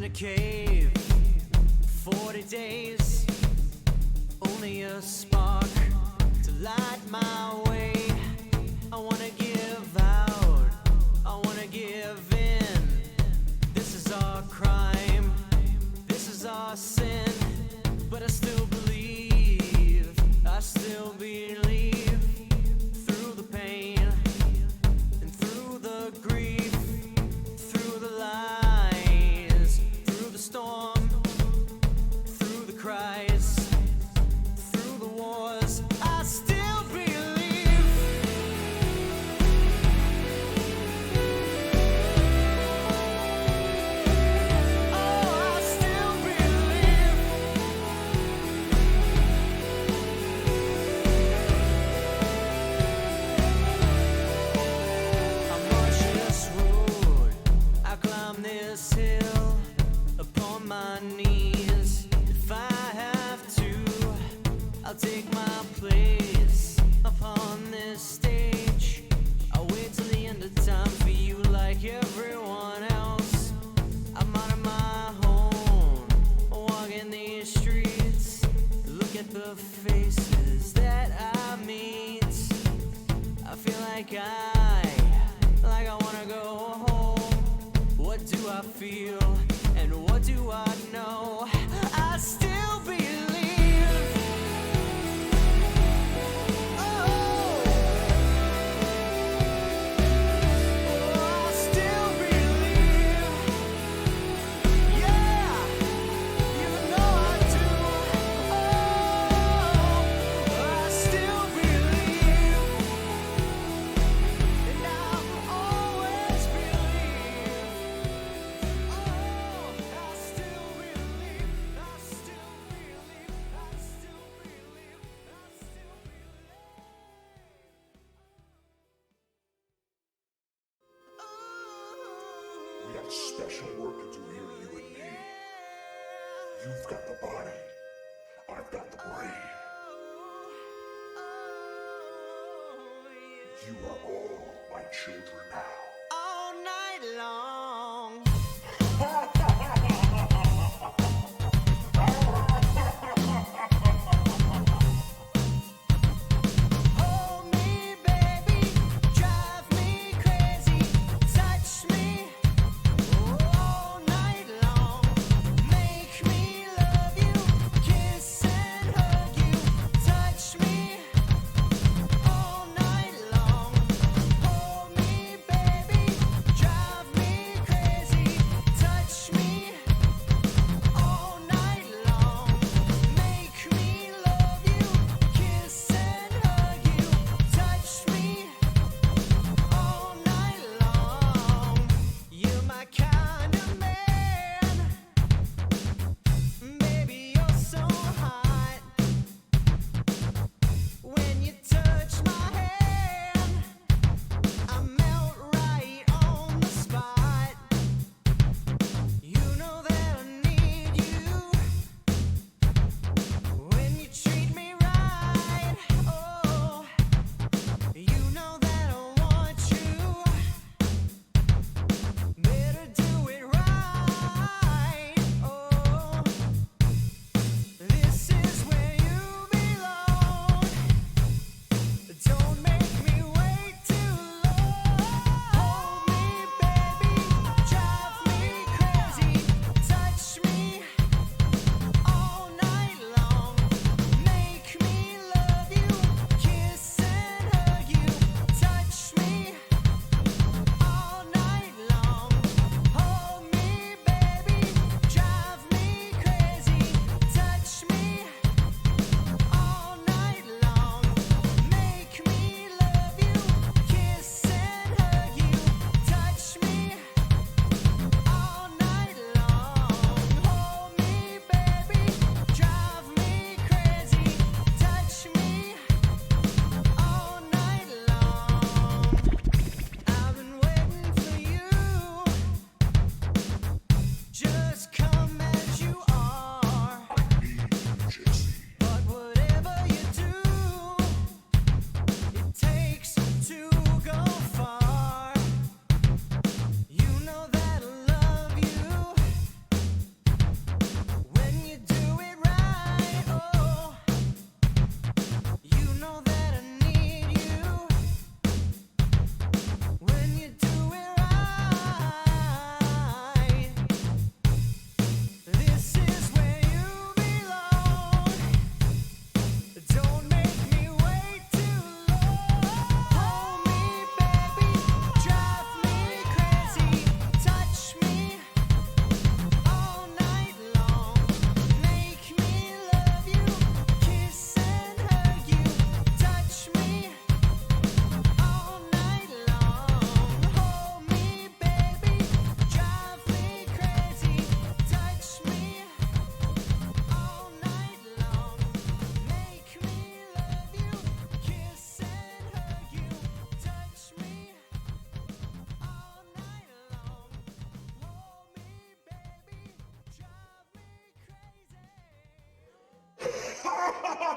in a cave, 40 days, only a spark to light my way. I wanna give out, I wanna give in. This is our crime, this is our sin, but I still believe, I still believe. Through the pain and through the grief, through the lies, through the storm, through the cries, through the wars, I still believe. Oh, I still believe. I march this road, I climb this hill upon my knees. If I have to, I'll take my place upon this stage. I'll wait till the end of time for you like everyone else. I'm out of my home, walking these streets. Look at the faces that I meet. I feel like I wanna go home. What do I feel and what do I know? I still believe. Oh, I still believe. Yeah, you know I do. Oh, I still believe. And I'll always believe. Oh, I still believe. I still believe. I still believe. I still believe. We have special work to do here, you and me. You've got the body, I've got the brain. You are all my children now. All night long. Hold me, baby, drive me crazy, touch me all night long. Make me love you, kiss and hug you, touch me all night long. Hold me, baby, drive me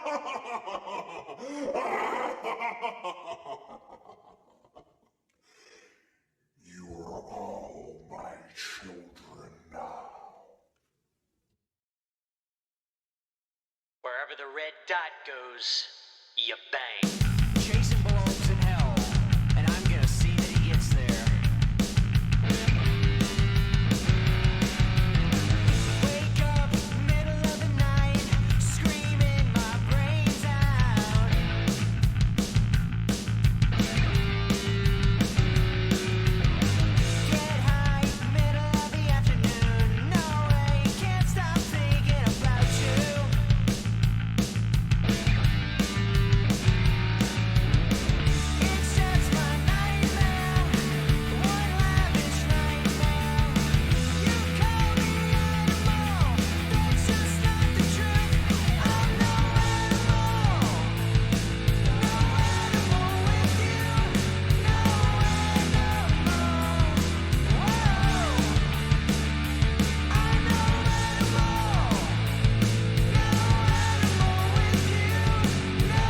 You are all my children now. Wherever the red dot goes, you bang. Jason belongs in hell, and I'm gonna see that he gets there. Wake up, middle of the night, screaming my brains out. Get high, middle of the afternoon. No way, can't stop thinking about you. It's just my nightmare, one lavish nightmare. You call me animal, that's just not the truth. I'm no animal, no animal with you, no animal. Whoa, I'm no animal, no animal with you, no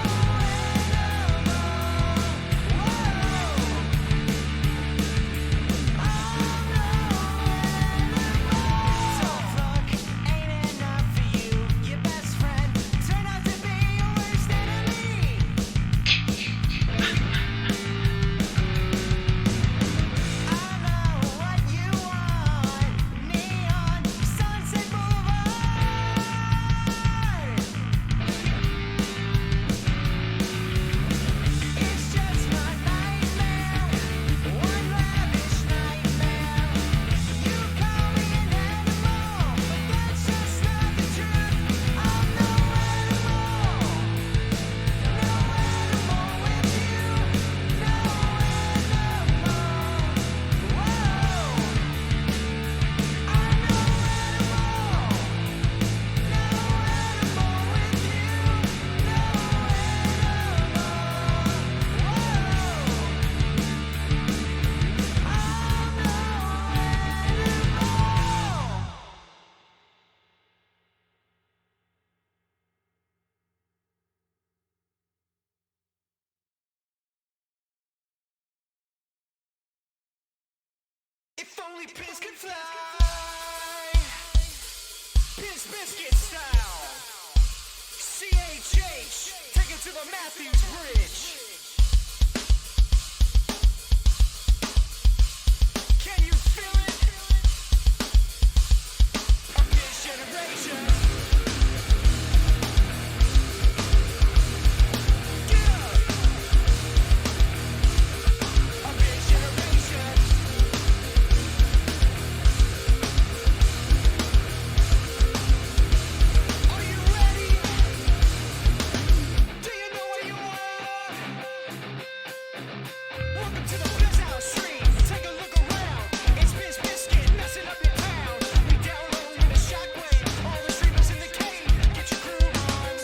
It's just my nightmare, one lavish nightmare. You call me an animal, but that's just not the truth. I'm no animal, no animal with you, no animal. Whoa, I'm no animal, no animal with you, no If only pins could fly, Pins Biscuit style. CHH, take it to the Matthews Bridge. Can you feel it? From this generation. Get up. Of this generation. Are you ready? Do you know where you are? Welcome to the Biz House Street. Take a look around. It's Biz Biscuit messing up your town. We download with a shockwave. All the streamers in the cave. Get your groove on.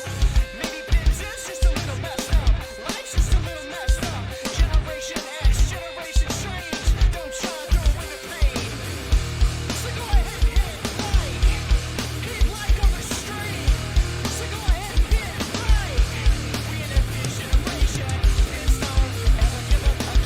Maybe Biz is just a little messed up. Life's just a little messed up. Generation X, Generation Strange. Don't try to throw away the pain. So go ahead and hit like. Hit like on the stream. So go ahead and hit like. We in this generation. It's don't ever give up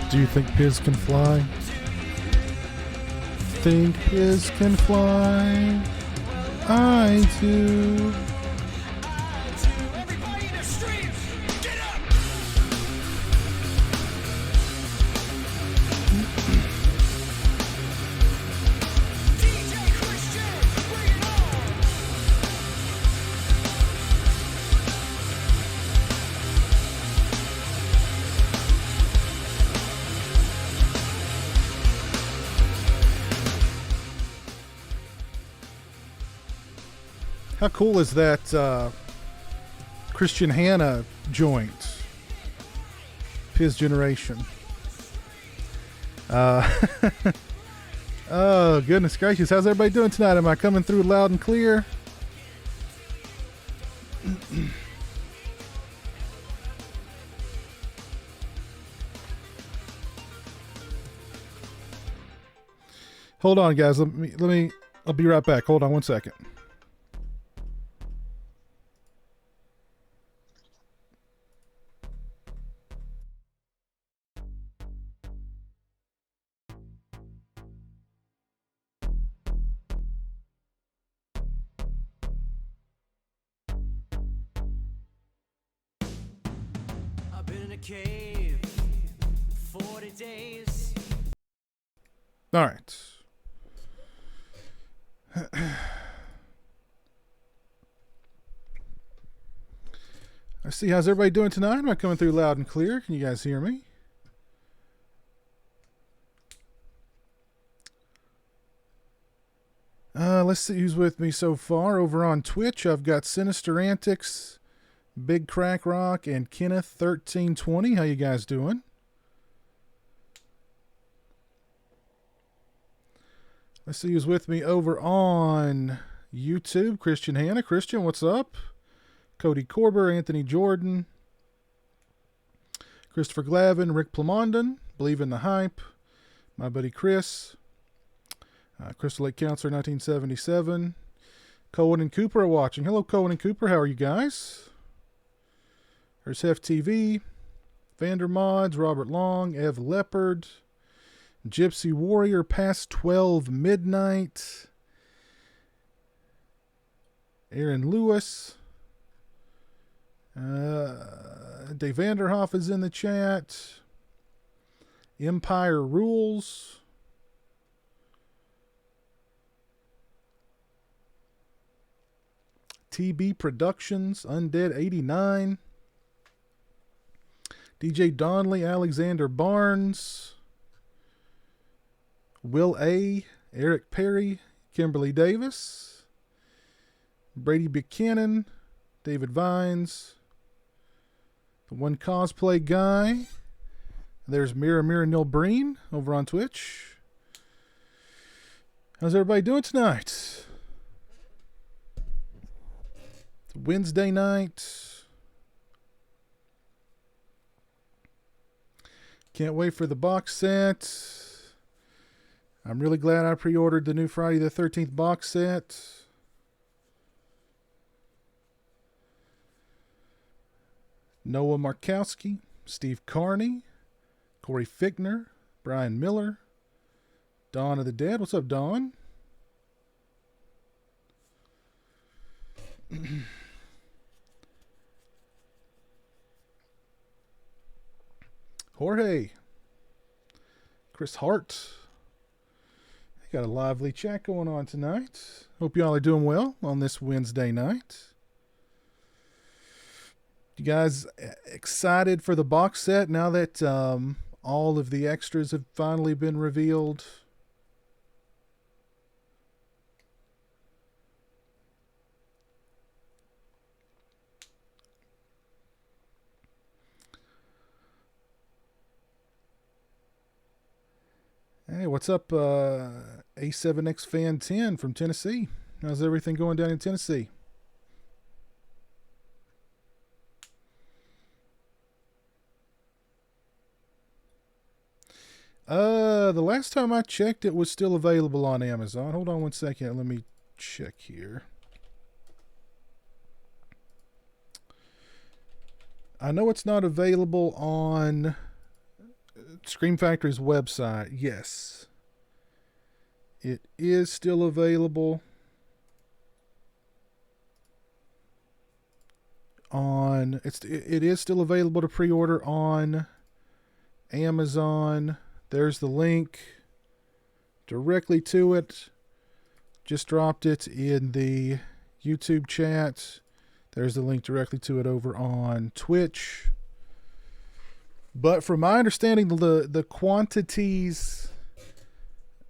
Do you think Piz can fly? Think Piz can fly? I do. Everybody in the streets, get up! DJ Christian, bring it on! How cool is that Christian Hanna joint? His generation. Oh, goodness gracious. How's everybody doing tonight? Am I coming through loud and clear? Hold on, guys. I'll be right back. Hold on one second. I've been in a cave 40 days. All right. I see. How's everybody doing tonight? Am I coming through loud and clear? Can you guys hear me? Let's see who's with me so far. Over on Twitch, I've got Sinister Antics, Big Crack Rock, and Kenneth1320. How you guys doing? Let's see who's with me over on YouTube. Christian Hanna. Christian, what's up? Cody Corber, Anthony Jordan, Christopher Glavin, Rick Plamondon, Believe in the Hype, my buddy Chris, Crystal Lake Counselor 1977, Cohen and Cooper are watching. Hello, Cohen and Cooper. How are you guys? There's Hef TV, Vander Mods, Robert Long, Ev Leopard, Gypsy Warrior, Past 12 Midnight, Aaron Lewis, Dave Vanderhoff is in the chat, Empire Rules, TB Productions, Undead 89, DJ Donnelly, Alexander Barnes, Will A, Eric Perry, Kimberly Davis, Brady Buchanan, David Vines, the One Cosplay Guy. There's Mira Neil Breen over on Twitch. How's everybody doing tonight? It's Wednesday night. Can't wait for the box set. I'm really glad I pre-ordered the new Friday the 13th box set. Noah Markowski, Steve Carney, Corey Fickner, Brian Miller, Dawn of the Dead. What's up, Dawn? Jorge, Chris Hart. Got a lively chat going on tonight. Hope y'all are doing well on this Wednesday night. You guys excited for the box set now that all of the extras have finally been revealed? Hey, what's up, A7X Fan 10 from Tennessee? How's everything going down in Tennessee? The last time I checked, it was still available on Amazon. Hold on one second. Let me check here. I know it's not available on Scream Factory's website, yes. It is still available on it is still available to pre-order on Amazon. There's the link directly to it. Just dropped it in the YouTube chat. There's the link directly to it over on Twitch. But from my understanding, the quantities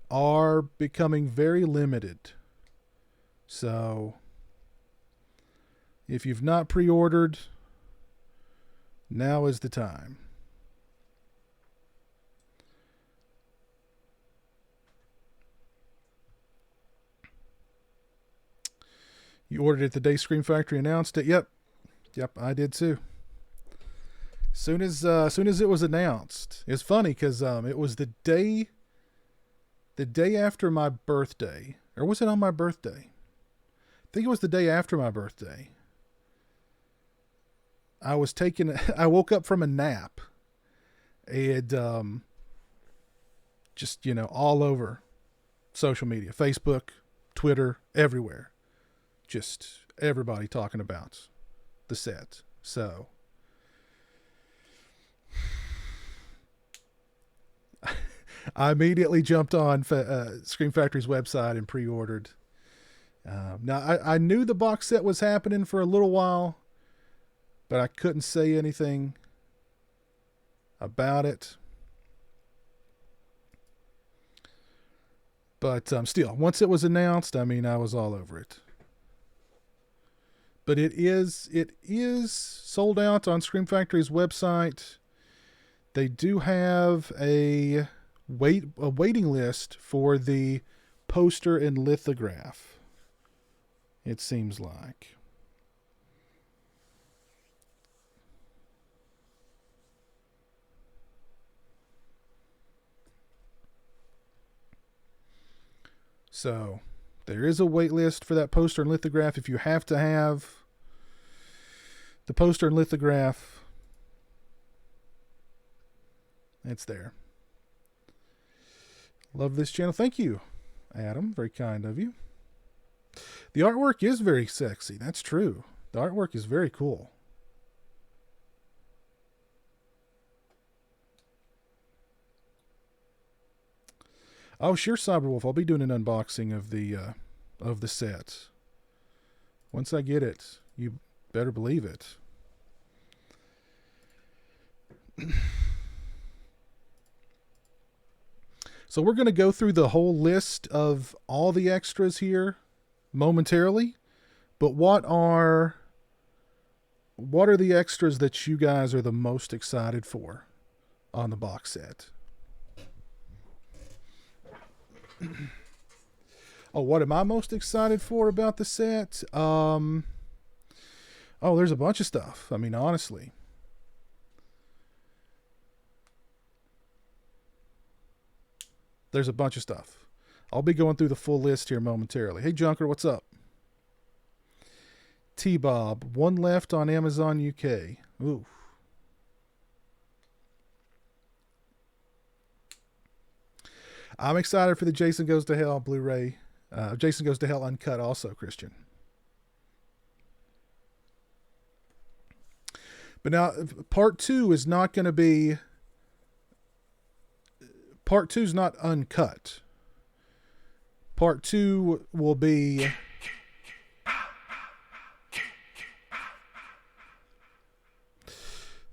are becoming very limited. So if you've not pre-ordered, now is the time. You ordered it the day Scream Factory announced it. Yep, I did too. Soon as it was announced, it's funny because it was the day after my birthday, or was it on my birthday? I think it was the day after my birthday. I woke up from a nap, and just all over social media, Facebook, Twitter, everywhere, just everybody talking about the set. So I immediately jumped on Scream Factory's website and pre-ordered. Now, I knew the box set was happening for a little while, but I couldn't say anything about it. But still, once it was announced, I was all over it. But it is sold out on Scream Factory's website. They do have a waiting list for the poster and lithograph, it seems like. So there is a wait list for that poster and lithograph. If you have to have the poster and lithograph, it's there. Love this channel. Thank you, Adam. Very kind of you. The artwork is very sexy. That's true. The artwork is very cool. Oh, sure, Cyberwolf. I'll be doing an unboxing of the set. Once I get it, you better believe it. So we're going to go through the whole list of all the extras here momentarily. But what are the extras that you guys are the most excited for on the box set? Oh, what am I most excited for about the set? Oh, there's a bunch of stuff. Honestly. There's a bunch of stuff. I'll be going through the full list here momentarily. Hey, Junker, what's up? T-Bob, one left on Amazon UK. Ooh. I'm excited for the Jason Goes to Hell Blu-ray. Jason Goes to Hell Uncut also, Christian. But now, part 2 is not going to be... Part 2 is not uncut. Part 2 will be...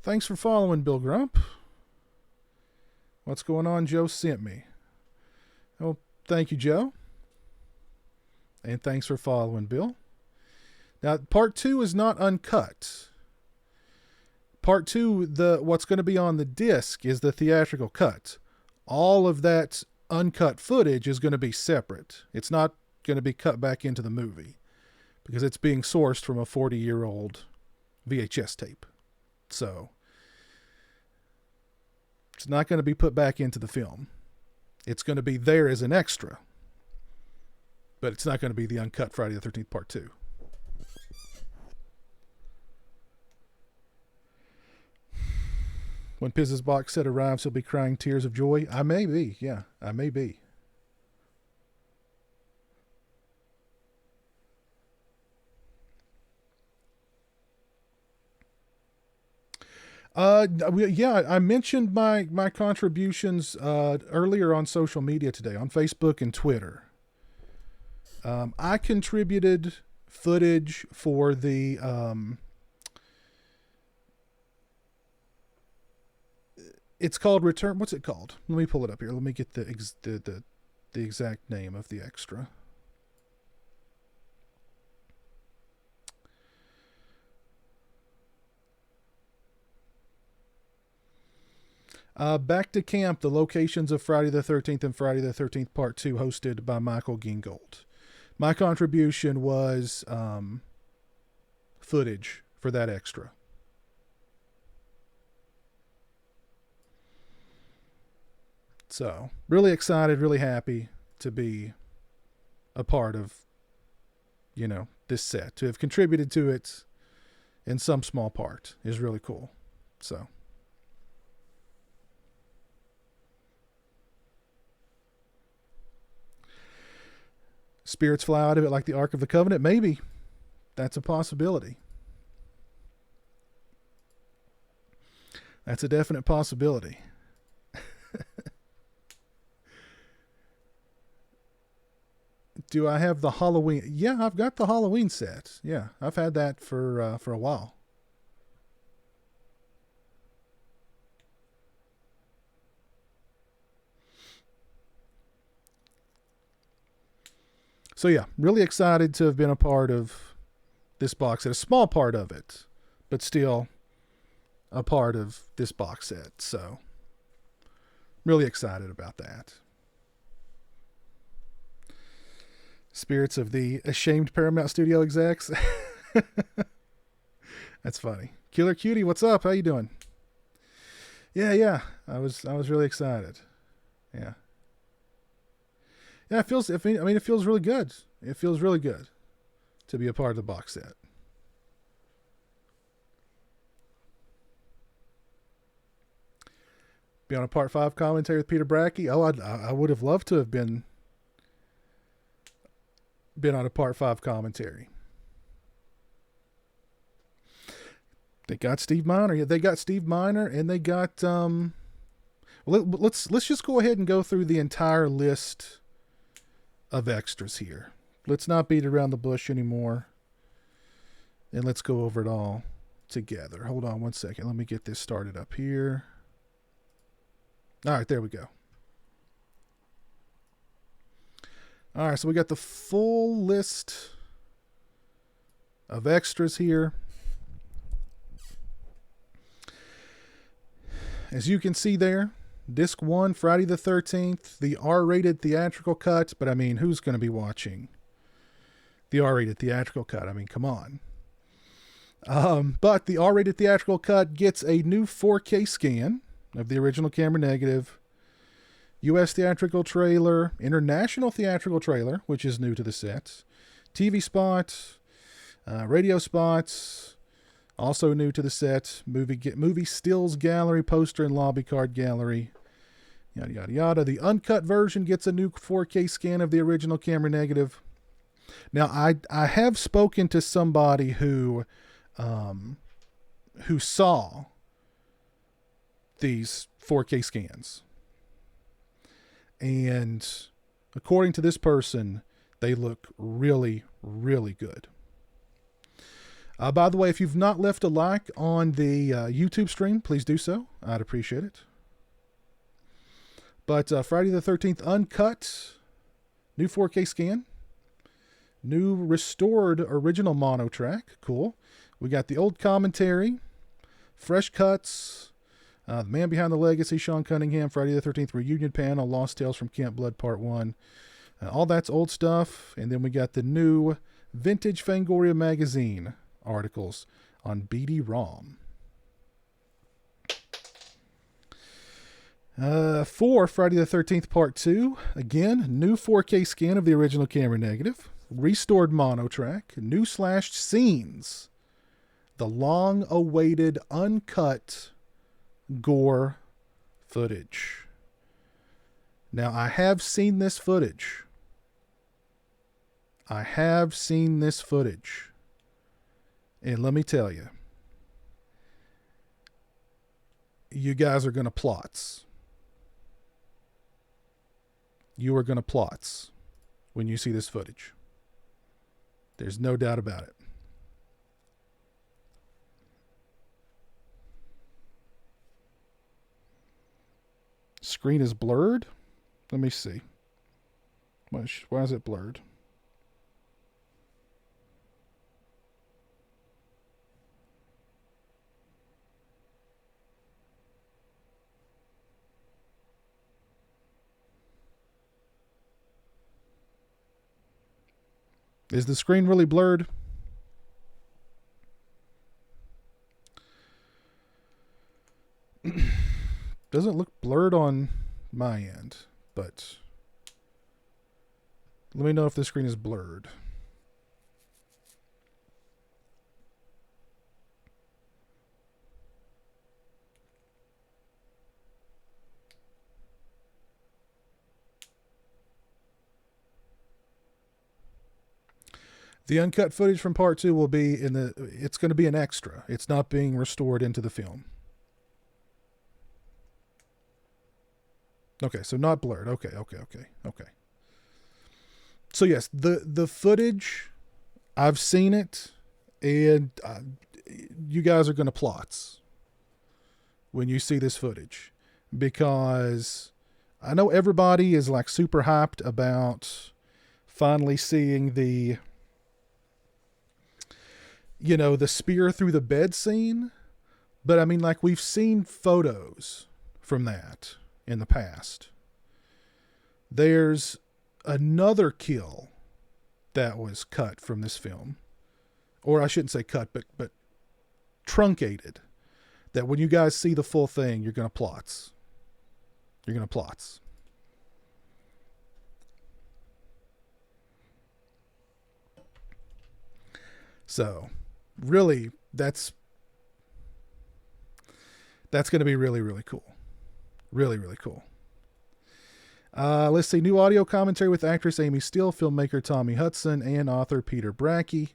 Thanks for following, Bill Grump. What's going on? Joe sent me. Oh, thank you, Joe. And thanks for following, Bill. Now, part 2 is not uncut. Part 2, what's going to be on the disc is the theatrical cut. All of that uncut footage is going to be separate. It's not going to be cut back into the movie because it's being sourced from a 40-year-old VHS tape. So it's not going to be put back into the film. It's going to be there as an extra, but it's not going to be the uncut Friday the 13th Part 2. When Piz's box set arrives, he'll be crying tears of joy. I may be. Yeah, I may be. Yeah, I mentioned my contributions earlier on social media today, on Facebook and Twitter. I contributed footage for the it's called Return. What's it called? Let me pull it up here. Let me get the exact name of the extra. Back to Camp, the locations of Friday the 13th and Friday the 13th Part 2, hosted by Michael Gingold. My contribution was footage for that extra. So, really excited, really happy to be a part of, this set. To have contributed to it in some small part is really cool. So... spirits fly out of it like the Ark of the Covenant? Maybe. That's a possibility. That's a definite possibility. Do I have the Halloween? Yeah, I've got the Halloween set. Yeah, I've had that for a while. So yeah, really excited to have been a part of this box set. A small part of it, but still a part of this box set. So really excited about that. Spirits of the ashamed Paramount Studio execs. That's funny. Killer Cutie, what's up? How you doing? Yeah. I was really excited. Yeah. Yeah, it feels really good. It feels really good to be a part of the box set. Be on a Part 5 commentary with Peter Brackey. Oh, I would have loved to have been on a Part 5 commentary. They got Steve Miner. Yeah, they got Steve Miner, and they got let's just go ahead and go through the entire list of extras here. Let's not beat around the bush anymore. And let's go over it all together. Hold on one second. Let me get this started up here. All right, there we go. All right, so we got the full list of extras here. As you can see there, Disc 1, Friday the 13th, the R-rated theatrical cut. But I mean, who's going to be watching the R-rated theatrical cut? I mean, come on. But the R-rated theatrical cut gets a new 4K scan of the original camera negative, U.S. theatrical trailer, international theatrical trailer, which is new to the set, TV spots, radio spots, also new to the set, movie stills gallery, poster and lobby card gallery, yada, yada, yada. The uncut version gets a new 4K scan of the original camera negative. Now, I have spoken to somebody who saw these 4K scans. And according to this person, they look really, really good. By the way, if you've not left a like on the YouTube stream, please do so. I'd appreciate it. But Friday the 13th Uncut, new 4K scan, new restored original mono track. Cool. We got the old commentary, fresh cuts, the Man Behind the Legacy, Sean Cunningham, Friday the 13th reunion panel, Lost Tales from Camp Blood Part 1. All that's old stuff. And then we got the new Vintage Fangoria magazine articles on BD-ROM. For Friday the 13th Part 2, again, new 4K scan of the original camera negative, restored mono track, new slashed scenes, the long-awaited uncut gore footage. Now, I have seen this footage. And let me tell you, you guys are going to plots. You are going to plots when you see this footage. There's no doubt about it. Screen is blurred. Let me see. Why is it blurred? Is the screen really blurred? Doesn't look blurred on my end, but let me know if the screen is blurred. The uncut footage from part 2 will be it's going to be an extra. It's not being restored into the film. Okay, so not blurred. Okay. So yes, the footage, I've seen it, and you guys are going to plots when you see this footage, because I know everybody is like super hyped about finally seeing the spear through the bed scene. But I mean, like, we've seen photos from that in the past. There's another kill that was cut from this film. Or I shouldn't say cut, but truncated. That when you guys see the full thing, you're going to plots. So, really, that's going to be really, really cool. Really, really cool. Let's see. New audio commentary with actress Amy Steele, filmmaker Tommy Hudson, and author Peter Brackey.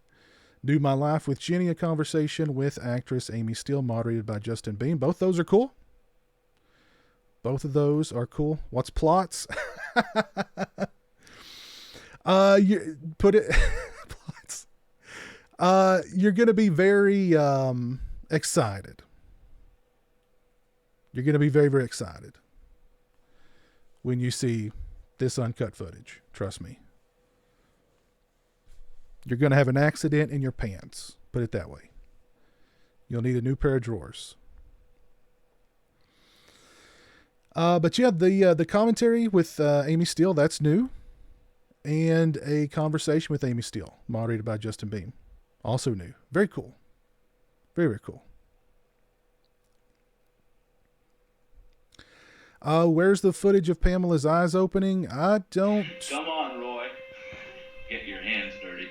Do My Life with Jenny, a conversation with actress Amy Steele, moderated by Justin Beam. Both those are cool. Both of those are cool. What's plots? You put it plots. You're going to be very excited. You're going to be very, very excited when you see this uncut footage. Trust me. You're going to have an accident in your pants. Put it that way. You'll need a new pair of drawers. But yeah, the commentary with Amy Steele, that's new. And a conversation with Amy Steele, moderated by Justin Beam. Also new. Very cool. Very, very cool. Where's the footage of Pamela's eyes opening? I don't... Come on, Roy. Get your hands dirty.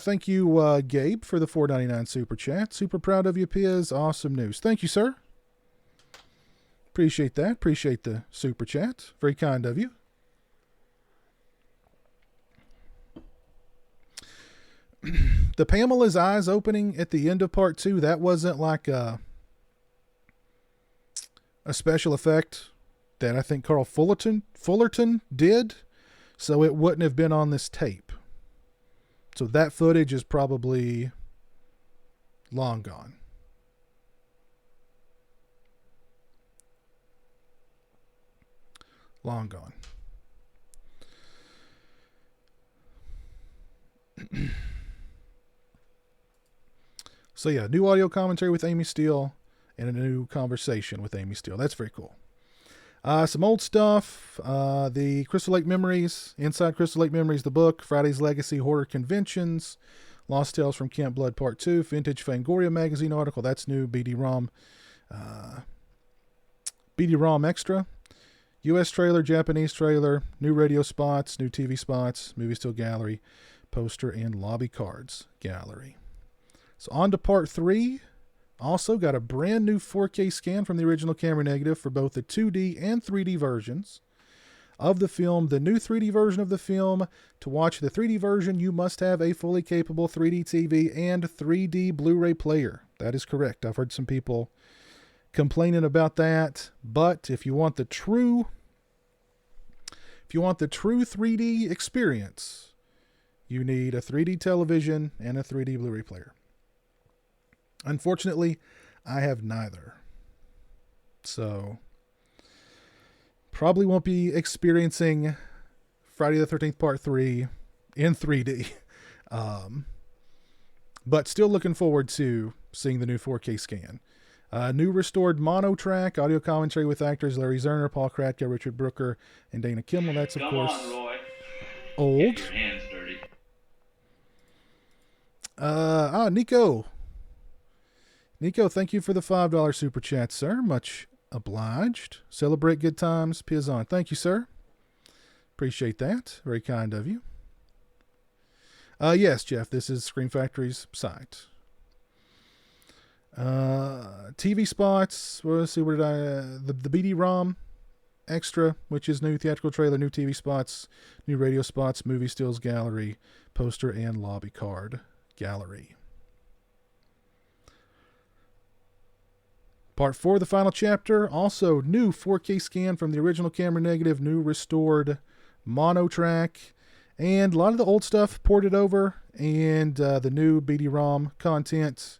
Thank you, Gabe, for the $4.99 super chat. Super proud of you, Piz. Awesome news. Thank you, sir. Appreciate that. Appreciate the super chat. Very kind of you. The Pamela's eyes opening at the end of part 2, that wasn't like a special effect that I think Carl Fullerton did, so it wouldn't have been on this tape. So that footage is probably long gone. Long gone. So yeah, new audio commentary with Amy Steele and a new conversation with Amy Steele. That's very cool. Some old stuff. The Crystal Lake Memories, Inside Crystal Lake Memories, the book, Friday's Legacy Horror Conventions, Lost Tales from Camp Blood Part 2, Vintage Fangoria magazine article. That's new. BD-ROM Extra. U.S. trailer, Japanese trailer, new radio spots, new TV spots, movie still gallery, poster, and lobby cards gallery. So on to part 3. Also got a brand new 4K scan from the original camera negative for both the 2D and 3D versions of the film. The new 3D version of the film, to watch the 3D version, you must have a fully capable 3D TV and 3D Blu-ray player. That is correct. I've heard some people complaining about that, but if you want the true 3D experience, you need a 3D television and a 3D Blu-ray player. Unfortunately, I have neither. So, probably won't be experiencing Friday the 13th Part 3 in 3D. But still looking forward to seeing the new 4K scan. New restored mono track, audio commentary with actors Larry Zerner, Paul Kratka, Richard Brooker, and Dana Kimmel. That's, of course, Come on, Roy. old. Get your hands dirty. Nico. Nico, thank you for the $5 super chat, sir. Much obliged. Celebrate good times. Piz on. Thank you, sir. Appreciate that. Very kind of you. Yes, Jeff, this is Screen Factory's site. TV spots. Well, let's see, where did the BD-ROM extra, which is new theatrical trailer, new TV spots, new radio spots, movie stills gallery, poster, and lobby card gallery. Part 4, the final chapter. Also, new 4K scan from the original camera negative, new restored mono track, and a lot of the old stuff ported over, and the new BD-ROM content.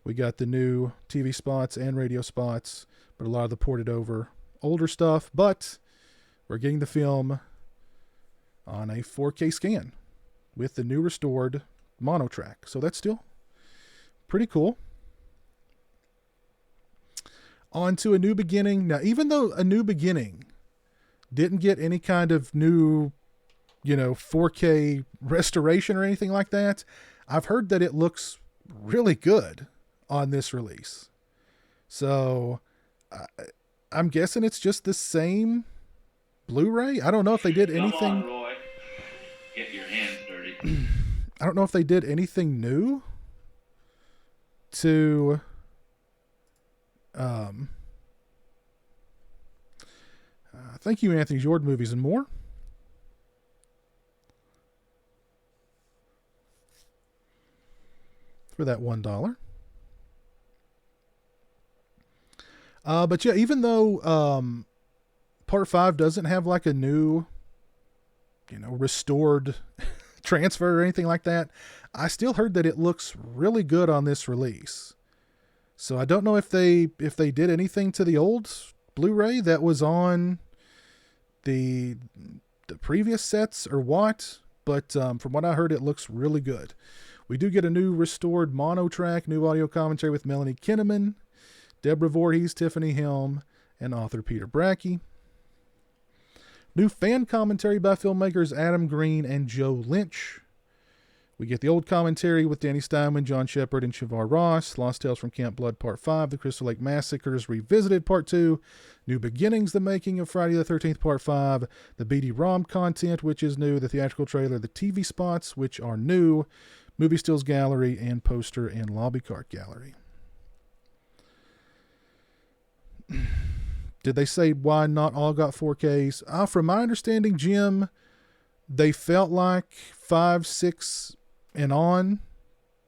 We got the new TV spots and radio spots, but a lot of the ported over older stuff. But we're getting the film on a 4K scan with the new restored mono track. So that's still pretty cool. On to A New Beginning. Now, even though A New Beginning didn't get any kind of new, 4K restoration or anything like that, I've heard that it looks really good on this release. So I'm guessing it's just the same Blu-ray. I don't know if they did anything. Come on, Roy. Get your hands dirty. I don't know if they did anything new to thank you, Anthony Jordan Movies and More. For that $1. But yeah, even though Part 5 doesn't have like a new, restored transfer or anything like that, I still heard that it looks really good on this release. So I don't know if they did anything to the old Blu-ray that was on the previous sets or what, but from what I heard, it looks really good. We do get a new restored mono track, new audio commentary with Melanie Kinnaman, Deborah Voorhees, Tiffany Helm, and author Peter Bracke. New fan commentary by filmmakers Adam Green and Joe Lynch. We get the old commentary with Danny Steinman, John Shepard, and Shavar Ross. Lost Tales from Camp Blood Part 5, The Crystal Lake Massacres Revisited Part 2, New Beginnings, The Making of Friday the 13th Part 5, the BD-ROM content, which is new, the theatrical trailer, the TV spots, which are new, movie stills gallery, and poster and lobby card gallery. Did they say why not all got 4Ks? From my understanding, Jim, they felt like 5, 6, and on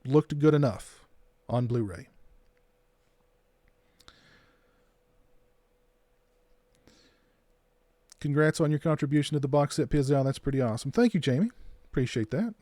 looked good enough on Blu-ray. Congrats on your contribution to the box set, Pizzow. That's pretty awesome. Thank you, Jamie. Appreciate that.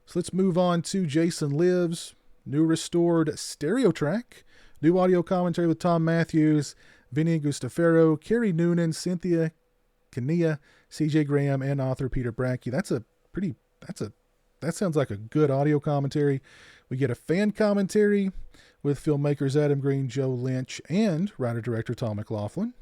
So let's move on to Jason Lives, new restored stereo track, new audio commentary with Tom Matthews, Vinny Gustafaro, Carrie Noonan, Cynthia Kania, CJ Graham, and author Peter Bracke. That sounds like a good audio commentary. We get a fan commentary with filmmakers Adam Green, Joe Lynch, and writer-director Tom McLaughlin.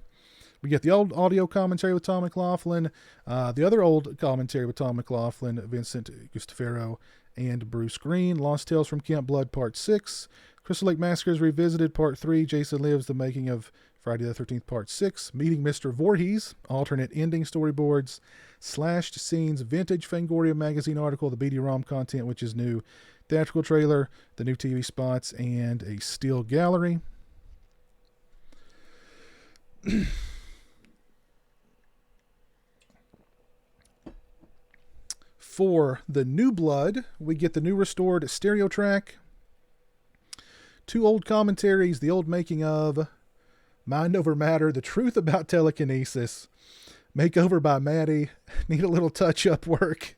We get the old audio commentary with Tom McLaughlin, the other old commentary with Tom McLaughlin, Vincent Gustafaro, and Bruce Green. Lost Tales from Camp Blood Part 6. Crystal Lake Massacres Revisited Part 3. Jason Lives, The Making of Friday the 13th Part 6. Meeting Mr. Voorhees. Alternate ending storyboards. Slashed scenes. Vintage Fangoria magazine article. The BD-ROM content, which is new. Theatrical trailer. The new TV spots. And a steel gallery. For the New Blood, we get the new restored stereo track, 2 old commentaries, the old making of, Mind Over Matter, The Truth About Telekinesis, Makeover by Maddie, need a little touch-up work.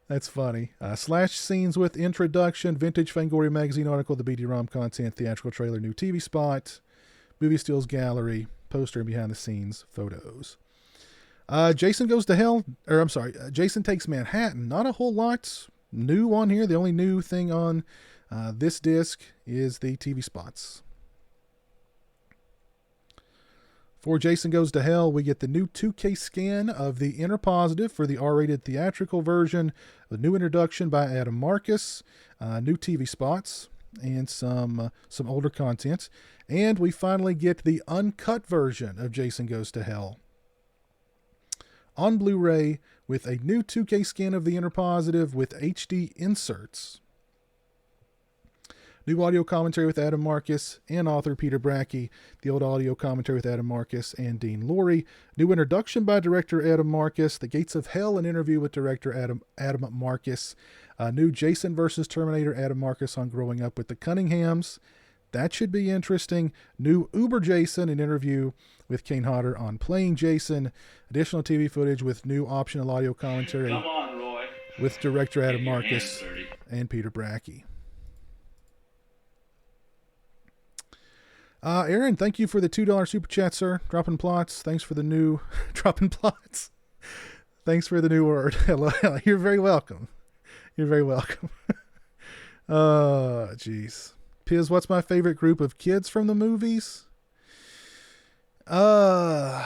That's funny. Slash scenes with introduction, vintage Fangoria magazine article, the BD-ROM content, theatrical trailer, new TV spot, movie stills gallery, poster and behind-the-scenes photos. Jason Goes to Hell, Jason Takes Manhattan. Not a whole lot new on here. The only new thing on this disc is the TV spots. For Jason Goes to Hell, we get the new 2K scan of the Inner Positive for the R-rated theatrical version, the new introduction by Adam Marcus, new TV spots, and some older content. And we finally get the uncut version of Jason Goes to Hell on Blu-ray with a new 2K scan of the Inner Positive with HD inserts. New audio commentary with Adam Marcus and author Peter Bracke. The old audio commentary with Adam Marcus and Dean Lorey. New introduction by director Adam Marcus. The Gates of Hell, an interview with director Adam Marcus. New Jason vs. Terminator, Adam Marcus on Growing Up with the Cunninghams. That should be interesting. New Uber Jason, an interview with Kane Hodder on Playing Jason. Additional TV footage with new optional audio commentary. Come on, Roy. With director Adam Get your Marcus hands dirty. and Peter Bracke. Aaron, thank you for the $2 super chat, sir. Dropping plots. Thanks for the new dropping plots. Thanks for the new word. Hello. You're very welcome. You're very welcome. Oh, jeez. Piz, what's my favorite group of kids from the movies? The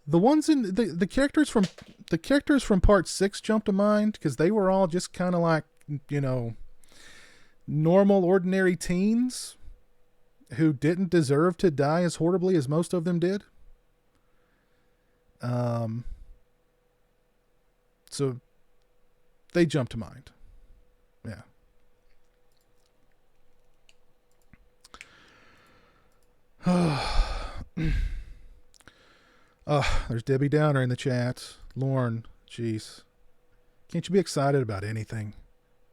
ones in the characters from part 6 jump to mind because they were all just kind of like, you know, normal, ordinary teens who didn't deserve to die as horribly as most of them did. So they jump to mind. Yeah. There's Debbie Downer in the chat. Lauren, jeez. Can't you be excited about anything?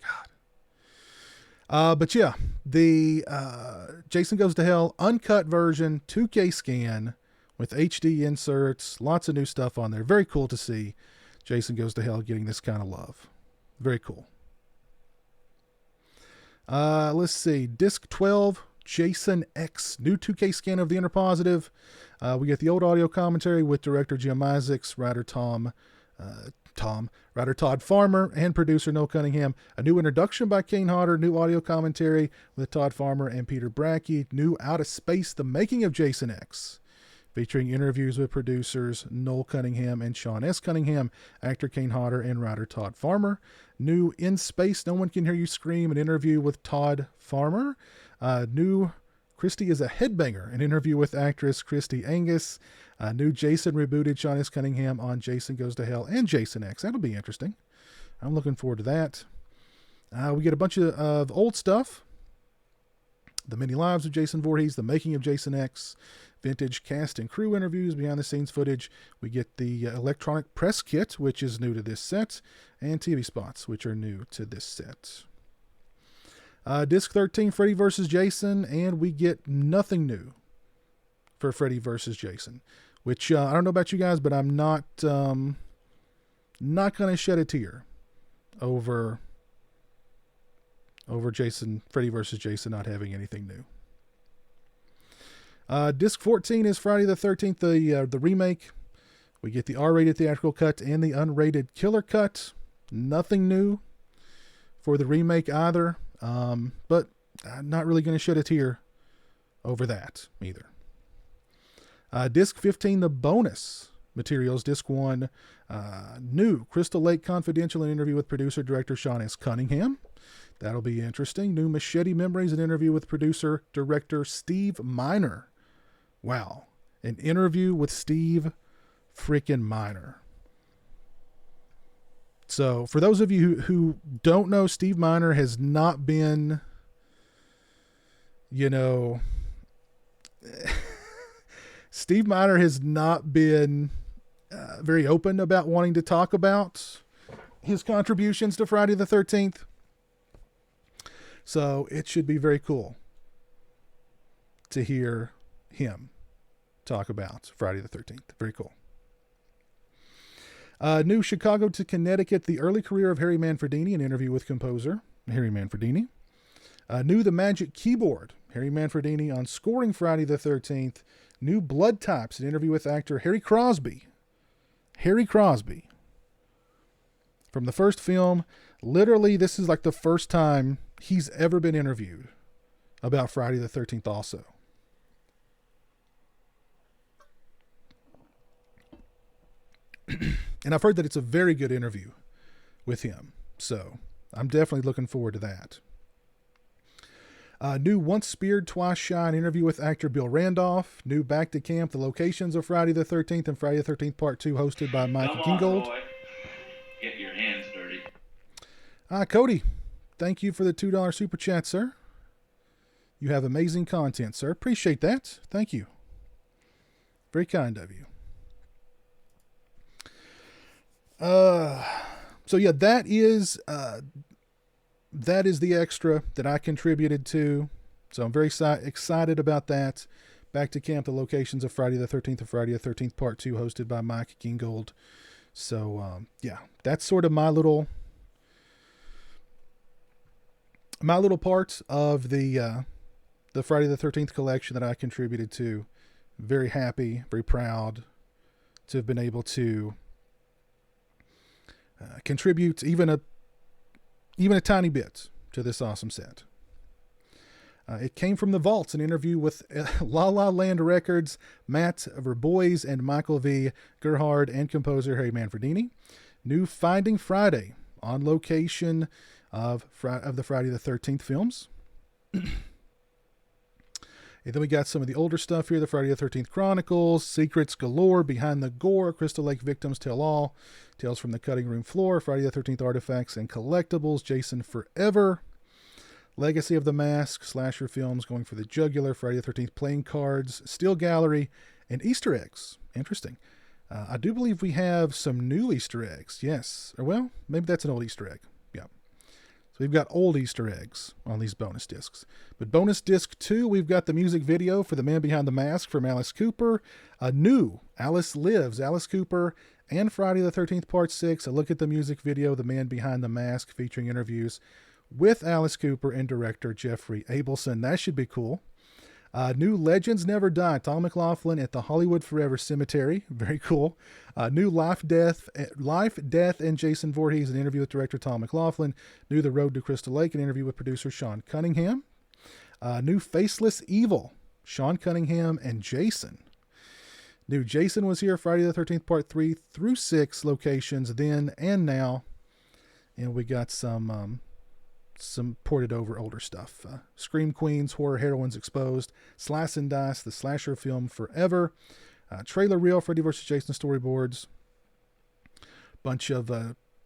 God. But yeah, the Jason Goes to Hell uncut version, 2K scan with HD inserts, lots of new stuff on there. Very cool to see Jason Goes to Hell getting this kind of love. Very cool. Let's see. Disc 12, Jason X, new 2K scan of the Inner Positive. We get the old audio commentary with director Jim Isaacs, writer writer Todd Farmer, and producer Noel Cunningham. A new introduction by Kane Hodder, new audio commentary with Todd Farmer and Peter Bracke. New Out of Space, The Making of Jason X, featuring interviews with producers Noel Cunningham and Sean S. Cunningham, actor Kane Hodder, and writer Todd Farmer. New In Space, No One Can Hear You Scream, an interview with Todd Farmer. New Christy is a Headbanger, an interview with actress Christy Angus. New Jason rebooted, Sean S. Cunningham on Jason Goes to Hell and Jason X. That'll be interesting. I'm looking forward to that. We get a bunch of old stuff. The Many Lives of Jason Voorhees, The Making of Jason X, vintage cast and crew interviews, behind the scenes footage. We get the electronic press kit, which is new to this set, and TV spots, which are new to this set. Disc 13, Freddy vs. Jason, and we get nothing new for Freddy vs. Jason, which I don't know about you guys, but I'm not going to shed a tear over Freddy vs. Jason not having anything new. Disc 14 is Friday the 13th, the remake. We get the R-rated theatrical cut and the unrated killer cut. Nothing new for the remake either. But I'm not really going to shed a tear over that either. Disc 15, the bonus materials. Disc 1, new Crystal Lake Confidential, an interview with producer director Sean S. Cunningham. That'll be interesting. New Machete Memories, an interview with producer director Steve Miner. Wow. An interview with Steve freaking Miner. So for those of you who don't know, Steve Miner has not been, Steve Miner has not been very open about wanting to talk about his contributions to Friday the 13th. So it should be very cool to hear him talk about Friday the 13th. Very cool. New Chicago to Connecticut, the early career of Harry Manfredini, an interview with composer Harry Manfredini. New The Magic Keyboard, Harry Manfredini on scoring Friday the 13th. New Blood Types, an interview with actor Harry Crosby. Harry Crosby. From the first film, literally this is like the first time he's ever been interviewed about Friday the 13th also. And I've heard that it's a very good interview with him. So I'm definitely looking forward to that. New Once Speared, Twice Shy, an interview with actor Bill Randolph. New Back to Camp, the locations of Friday the 13th and Friday the 13th Part 2, hosted by Mike Kingold. Boy. Get your hands dirty. Cody, thank you for the $2 super chat, sir. You have amazing content, sir. Appreciate that. Thank you. Very kind of you. So yeah, that is the extra that I contributed to. So I'm very excited about that. Back to Camp, the locations of Friday the 13th and Friday the 13th Part 2, hosted by Mike Kingold. So, yeah, that's sort of my little part of the Friday the 13th collection that I contributed to. Very happy, very proud to have been able to contribute even a tiny bit to this awesome set. It came from the vaults, an interview with La La Land Records, Matt Verbois and Michael V. Gerhard, and composer Harry Manfredini. New Finding Friday, on location of the Friday the 13th films. And then we got some of the older stuff here, the Friday the 13th Chronicles, Secrets Galore, Behind the Gore, Crystal Lake Victims Tell All, Tales from the Cutting Room Floor, Friday the 13th Artifacts and Collectibles, Jason Forever, Legacy of the Mask, Slasher Films, Going for the Jugular, Friday the 13th Playing Cards, Steel Gallery, and Easter eggs. Interesting. I do believe we have some new Easter eggs. Yes. Or well, maybe that's an old Easter egg. Yeah. So we've got old Easter eggs on these bonus discs. But bonus disc 2, we've got the music video for The Man Behind the Mask from Alice Cooper. A new Alice Lives, Alice Cooper, and Friday the 13th Part 6. A look at the music video, The Man Behind the Mask, featuring interviews with Alice Cooper and director Jeffrey Abelson. That should be cool. New Legends Never Die, Tom McLaughlin at the Hollywood Forever Cemetery. Very cool. New Life, Death, and Jason Voorhees, an interview with director Tom McLaughlin. New The Road to Crystal Lake, an interview with producer Sean Cunningham. New Faceless Evil, Sean Cunningham and Jason. New Jason Was Here, Friday the 13th Part 3 through 6 locations then and now. And we got some ported over older stuff. Scream Queens, Horror Heroines Exposed, Slice and Dice, the slasher film Forever, trailer reel, Freddy vs. Jason storyboards, bunch of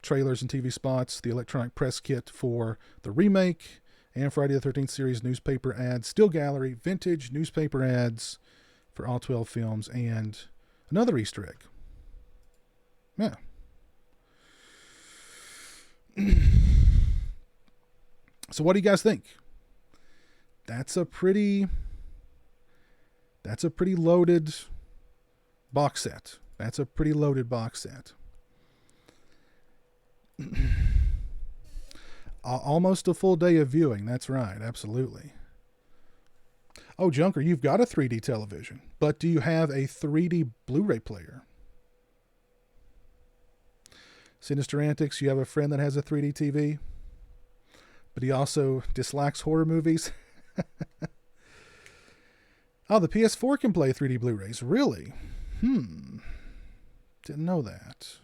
trailers and TV spots, the electronic press kit for the remake, and Friday the 13th series newspaper ads, Still Gallery, vintage newspaper ads for all 12 films, and another Easter egg. Yeah. So what do you guys think? That's a pretty loaded box set. That's a pretty loaded box set. Almost a full day of viewing. That's right. Absolutely. Oh, Junker, you've got a 3D television, but do you have a 3D Blu-ray player? Sinister Antics, you have a friend that has a 3D TV? But he also dislikes horror movies. Oh, the PS4 can play 3D Blu-rays. Really? Didn't know that.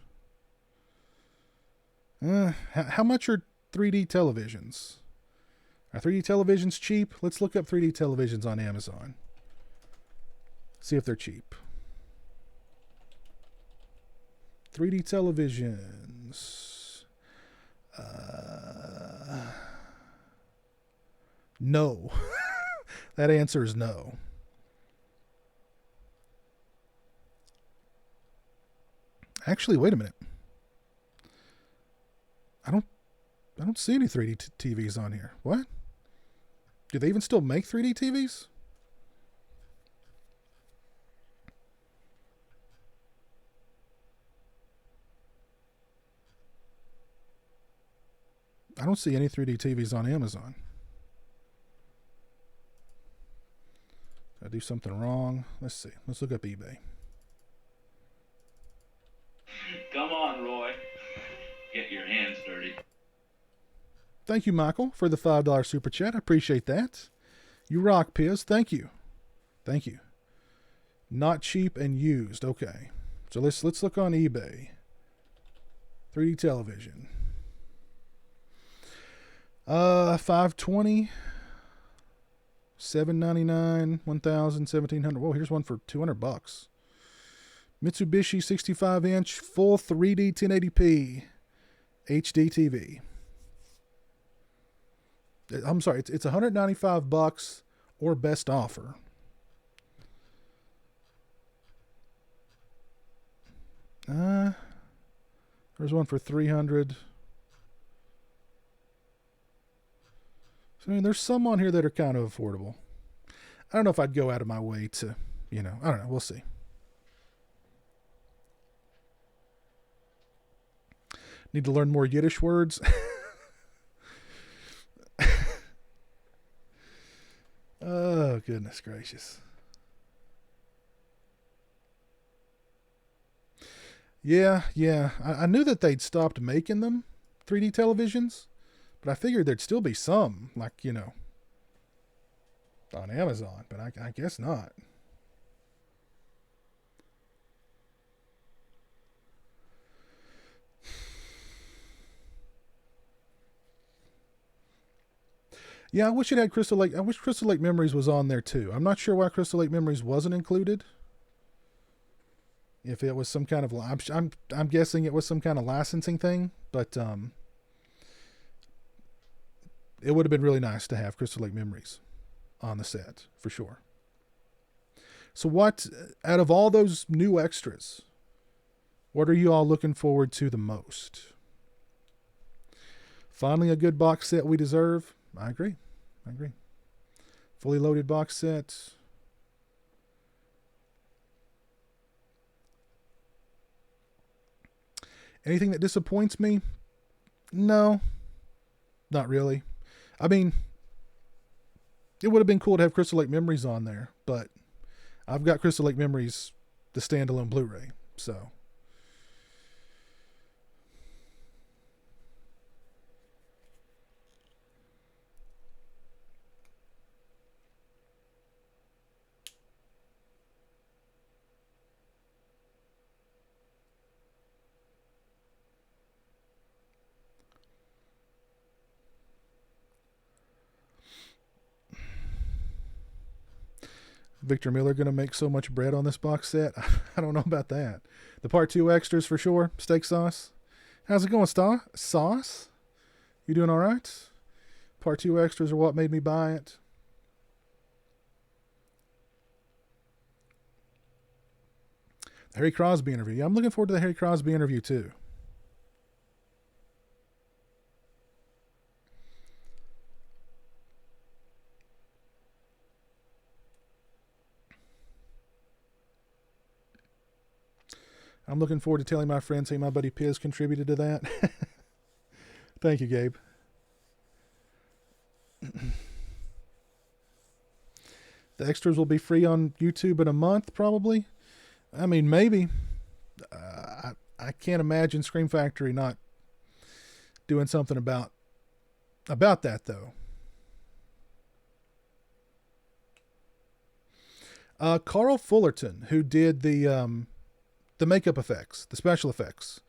How much are 3D televisions? Are 3D televisions cheap? Let's look up 3D televisions on Amazon. See if they're cheap. 3D televisions. No. That answer is no. Actually, wait a minute. I don't see any 3D TVs on here. What? Do they even still make 3D TVs? I don't see any 3D TVs on Amazon. Did I do something wrong? Let's see. Let's look up eBay. Come on, Roy. Get your hands dirty. Thank you, Michael, for the $5 super chat. I appreciate that. You rock, Piz. Thank you. Thank you. Not cheap and used. Okay. So let's look on eBay. 3D television. 520, 799, 1,000, 1,700. Whoa, here's one for $200. Mitsubishi 65-inch full 3D 1080p HD TV. I'm sorry, it's $195 or best offer. There's one for $300. So, I mean, there's some on here that are kind of affordable. I don't know if I'd go out of my way to, I don't know. We'll see. Need to learn more Yiddish words. Oh, goodness gracious. Yeah. I knew that they'd stopped making them, 3D televisions, but I figured there'd still be some, like, on Amazon, but I guess not. Yeah, I wish it had Crystal Lake. I wish Crystal Lake Memories was on there too. I'm not sure why Crystal Lake Memories wasn't included. If it was some kind of, I'm guessing it was some kind of licensing thing, but it would have been really nice to have Crystal Lake Memories on the set for sure. So what, out of all those new extras, what are you all looking forward to the most? Finally, a good box set we deserve. I agree. Fully loaded box set. Anything that disappoints me? No, not really. I mean, it would have been cool to have Crystal Lake Memories on there, but I've got Crystal Lake Memories, the standalone Blu-ray, so. Victor Miller going to make so much bread on this box set. I don't know about that. The part 2 extras for sure. Steak sauce. How's it going, Sauce? You doing all right? Part 2 extras are what made me buy it. The Harry Crosby interview. Yeah, I'm looking forward to the Harry Crosby interview too. I'm looking forward to telling my friends, hey, my buddy Piz contributed to that. Thank you, Gabe. The extras will be free on YouTube in a month, probably. I mean, maybe. I can't imagine Scream Factory not doing something about that, though. Carl Fullerton, who did the the makeup effects, the special effects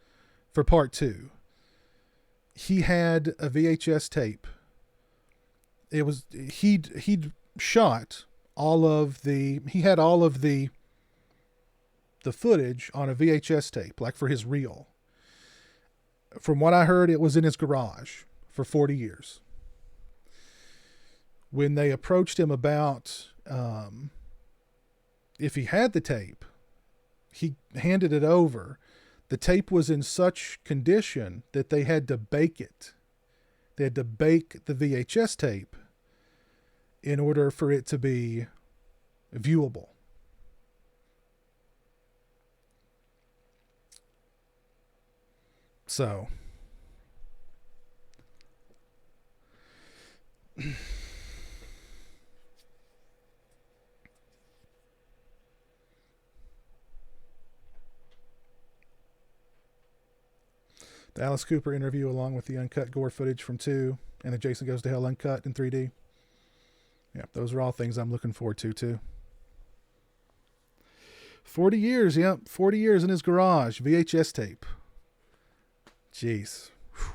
for part 2. He had a VHS tape. It was, he'd shot all of the, he had all of the footage on a VHS tape, like for his reel. From what I heard, it was in his garage for 40 years. When they approached him about if he had the tape, he handed it over. The tape was in such condition that they had to bake it. They had to bake the VHS tape in order for it to be viewable. So, the Alice Cooper interview along with the uncut gore footage from 2 and the Jason Goes to Hell uncut in 3D. Yeah, those are all things I'm looking forward to too. 40 years, yep, 40 years in his garage, VHS tape. Jeez. Whew.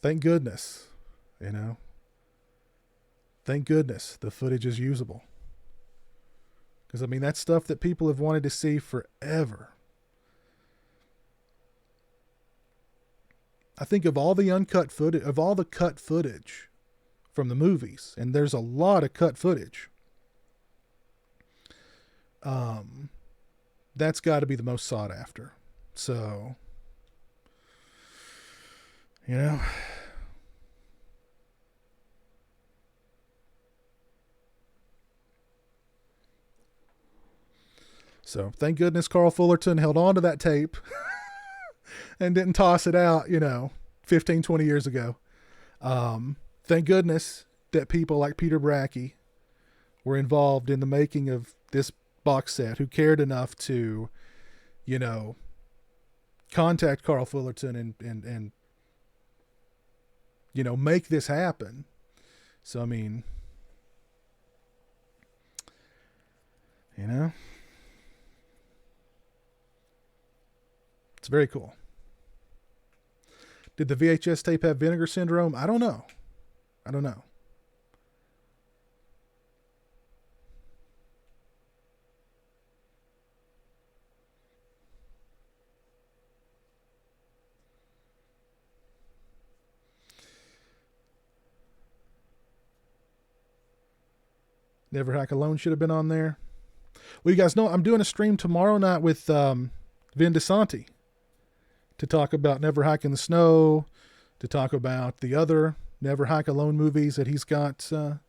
Thank goodness, you know. Thank goodness the footage is usable. Because, I mean, that's stuff that people have wanted to see forever. I think of all the uncut footage, of all the cut footage from the movies, and there's a lot of cut footage, that's got to be the most sought after. So, you know, so thank goodness Carl Fullerton held on to that tape and didn't toss it out, 15, 20 years ago. Thank goodness that people like Peter Bracke were involved in the making of this box set, who cared enough to, contact Carl Fullerton and make this happen. So, I mean, it's very cool. Did the VHS tape have vinegar syndrome? I don't know. Never Hack Alone should have been on there. Well, you guys know I'm doing a stream tomorrow night with Vin DeSanti to talk about Never Hike in the Snow, to talk about the other Never Hike Alone movies that he's got, that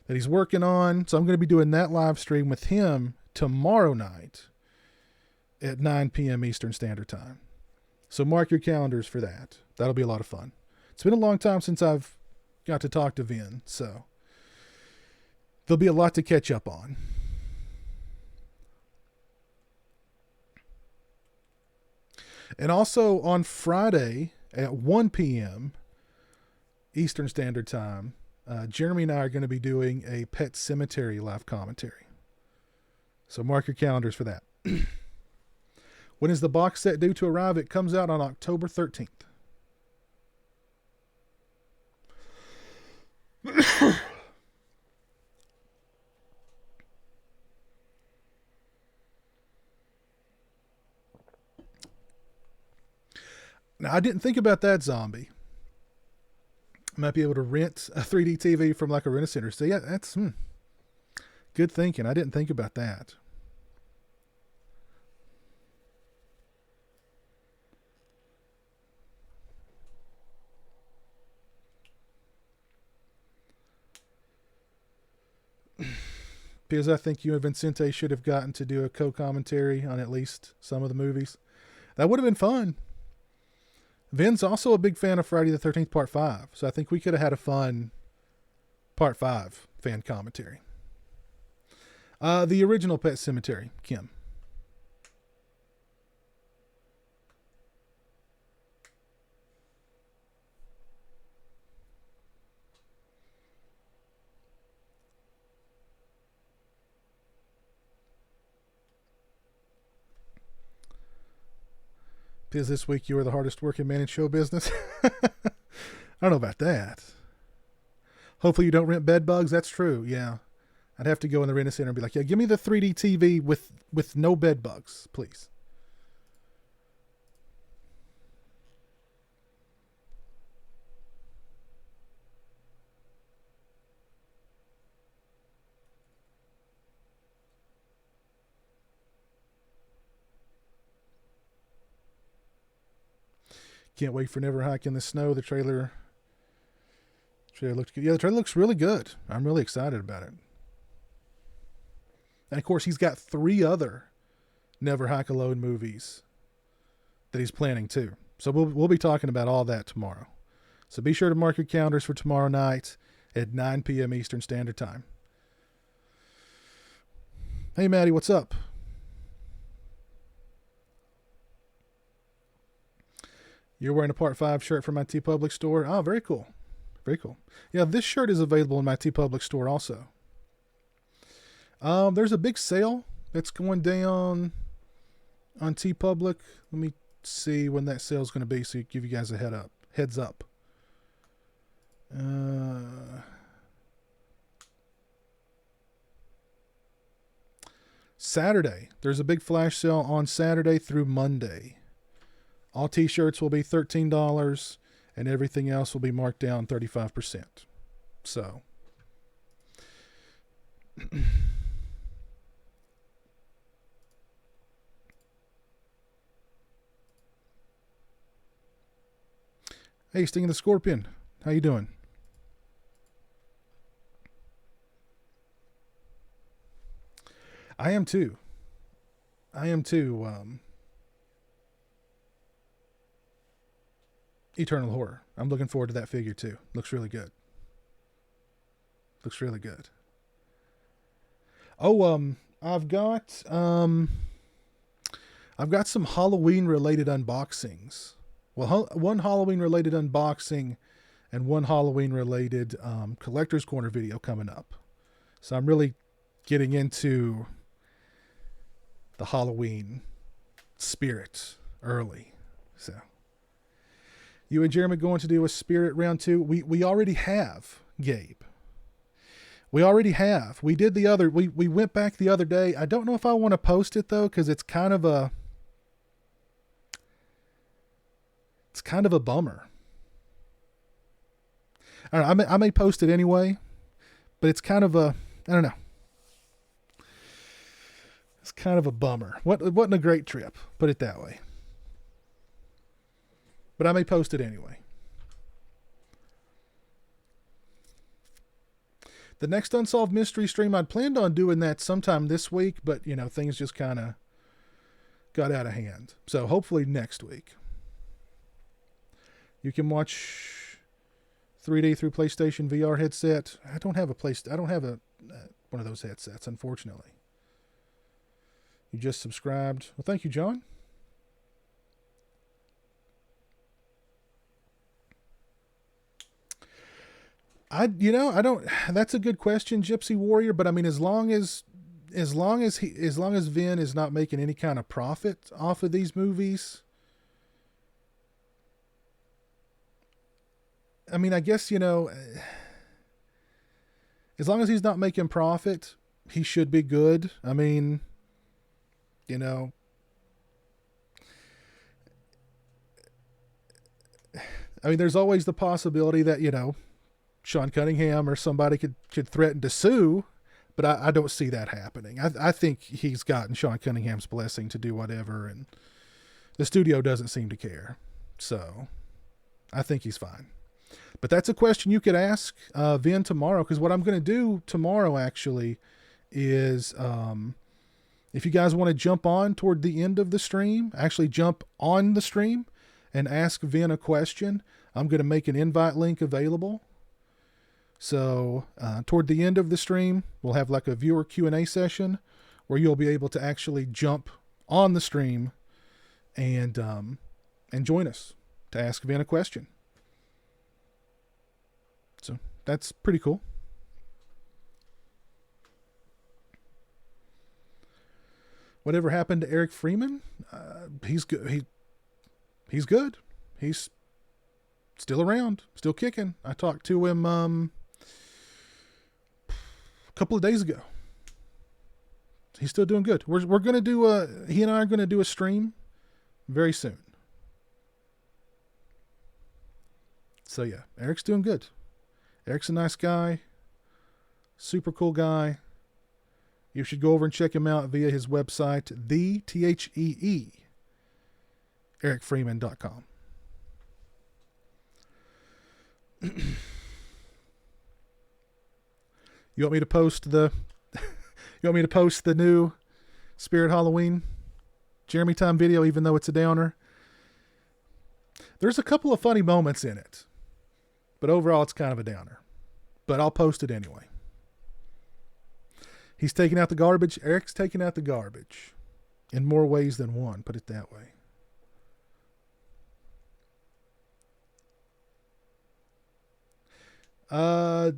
he's working on. So I'm going to be doing that live stream with him tomorrow night at 9 p.m. Eastern Standard Time. So mark your calendars for that. That'll be a lot of fun. It's been a long time since I've got to talk to Vin, so there'll be a lot to catch up on. And also on Friday at 1 p.m. Eastern Standard Time, Jeremy and I are going to be doing a Pet Cemetery live commentary. So mark your calendars for that. When is the box set due to arrive? It comes out on October 13th. Now, I didn't think about that, Zombie. I might be able to rent a 3D TV from like a rent-a-center. So yeah, that's good thinking. I didn't think about that. Because I think you and Vincente should have gotten to do a co-commentary on at least some of the movies. That would have been fun. Vin's also a big fan of Friday the 13th Part 5, so I think we could have had a fun Part 5 fan commentary. The original Pet Cemetery, Kim. Because this week you were the hardest working man in show business. I don't know about that. Hopefully you don't rent bed bugs. That's true. Yeah. I'd have to go in the rent center and be like, yeah, give me the 3D TV with no bed bugs, please. Can't wait for Never Hike in the Snow. The trailer looks good. Yeah, the trailer looks really good. I'm really excited about it. And of course, he's got 3 other Never Hike Alone movies that he's planning too. So we'll be talking about all that tomorrow. So be sure to mark your calendars for tomorrow night at 9 p.m. Eastern Standard Time. Hey, Maddie, what's up? You're wearing a Part 5 shirt from my TeePublic store. Oh, very cool. Very cool. Yeah, this shirt is available in my TeePublic store also. There's a big sale that's going down on TeePublic. Let me see when that sale is going to be so give you guys a heads up. Saturday. There's a big flash sale on Saturday through Monday. All t-shirts will be $13 and everything else will be marked down 35%. So hey, Sting of the Scorpion, how you doing? I am too. Eternal Horror. I'm looking forward to that figure too. Looks really good. Oh, I've got some Halloween related unboxings. Well, one Halloween related unboxing and one Halloween related collector's corner video coming up. So I'm really getting into the Halloween spirit early. So you and Jeremy going to do a spirit round 2? We already have, Gabe. We already have. We did we went back the other day. I don't know if I want to post it though, because it's kind of a bummer. I don't know, I may post it anyway, but it's kind of I don't know. It's kind of a bummer. Wasn't a great trip, put it that way. But I may post it anyway. The next Unsolved Mystery stream, I'd planned on doing that sometime this week, but, things just kind of got out of hand. So hopefully next week. You can watch 3D through PlayStation VR headset. I don't have one of those headsets, unfortunately. You just subscribed. Well, thank you, John. I don't, that's a good question, Gypsy Warrior, but I mean, as long as Vin is not making any kind of profit off of these movies, I mean, I guess, as long as he's not making profit, he should be good. I mean, there's always the possibility that, Sean Cunningham or somebody could threaten to sue, but I don't see that happening. I think he's gotten Sean Cunningham's blessing to do whatever, and the studio doesn't seem to care. So I think he's fine. But that's a question you could ask Vin tomorrow, because what I'm going to do tomorrow actually is if you guys want to jump on toward the end of the stream, actually jump on the stream and ask Vin a question, I'm going to make an invite link available. So toward the end of the stream, we'll have like a viewer Q&A session where you'll be able to actually jump on the stream and join us to ask Vin a question. So that's pretty cool. Whatever happened to Eric Freeman? He's good. he's good. He's still around, still kicking. I talked to him a couple of days ago. He's still doing good. We're going to do he and I are going to do a stream very soon. So yeah, Eric's doing good. Eric's a nice guy. Super cool guy. You should go over and check him out via his website, ericfreeman.com. You want me to post the new Spirit Halloween Jeremy Time video, even though it's a downer? There's a couple of funny moments in it, but overall it's kind of a downer. But I'll post it anyway. He's taking out the garbage. Eric's taking out the garbage in more ways than one, put it that way.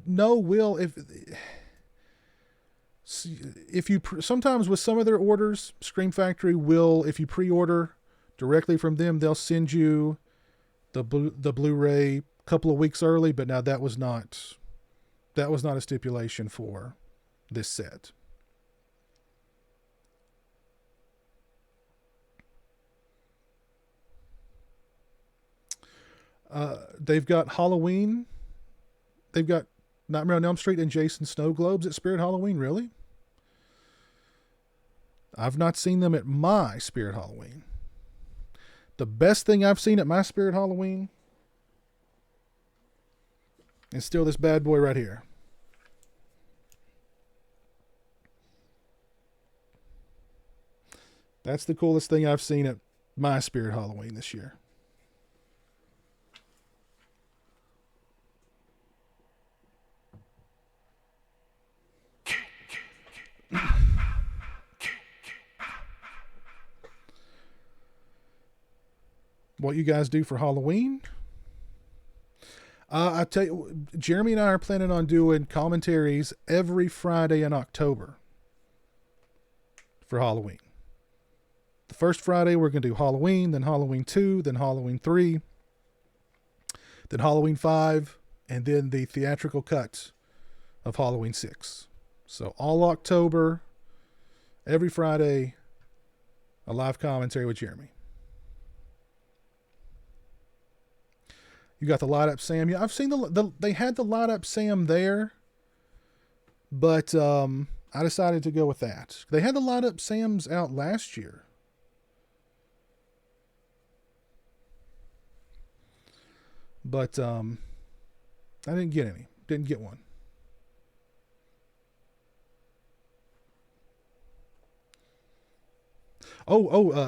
No, Will, if you sometimes with some of their orders, Scream Factory will, if you pre-order directly from them, they'll send you the Blu-ray a couple of weeks early, but now that was not a stipulation for this set. They've got Halloween. They've got Nightmare on Elm Street and Jason Snow Globes at Spirit Halloween. Really? I've not seen them at my Spirit Halloween. The best thing I've seen at my Spirit Halloween is still this bad boy right here. That's the coolest thing I've seen at my Spirit Halloween this year. What you guys do for Halloween? I tell you, Jeremy and I are planning on doing commentaries every Friday in October for Halloween. The first Friday we're going to do Halloween, then Halloween 2, then Halloween 3, then Halloween 5, and then the theatrical cut of Halloween 6. So all October, every Friday, a live commentary with Jeremy. You got the Light Up Sam. Yeah, I've seen they had the Light Up Sam there, but I decided to go with that. They had the Light Up Sams out last year. But I didn't get any. Didn't get one.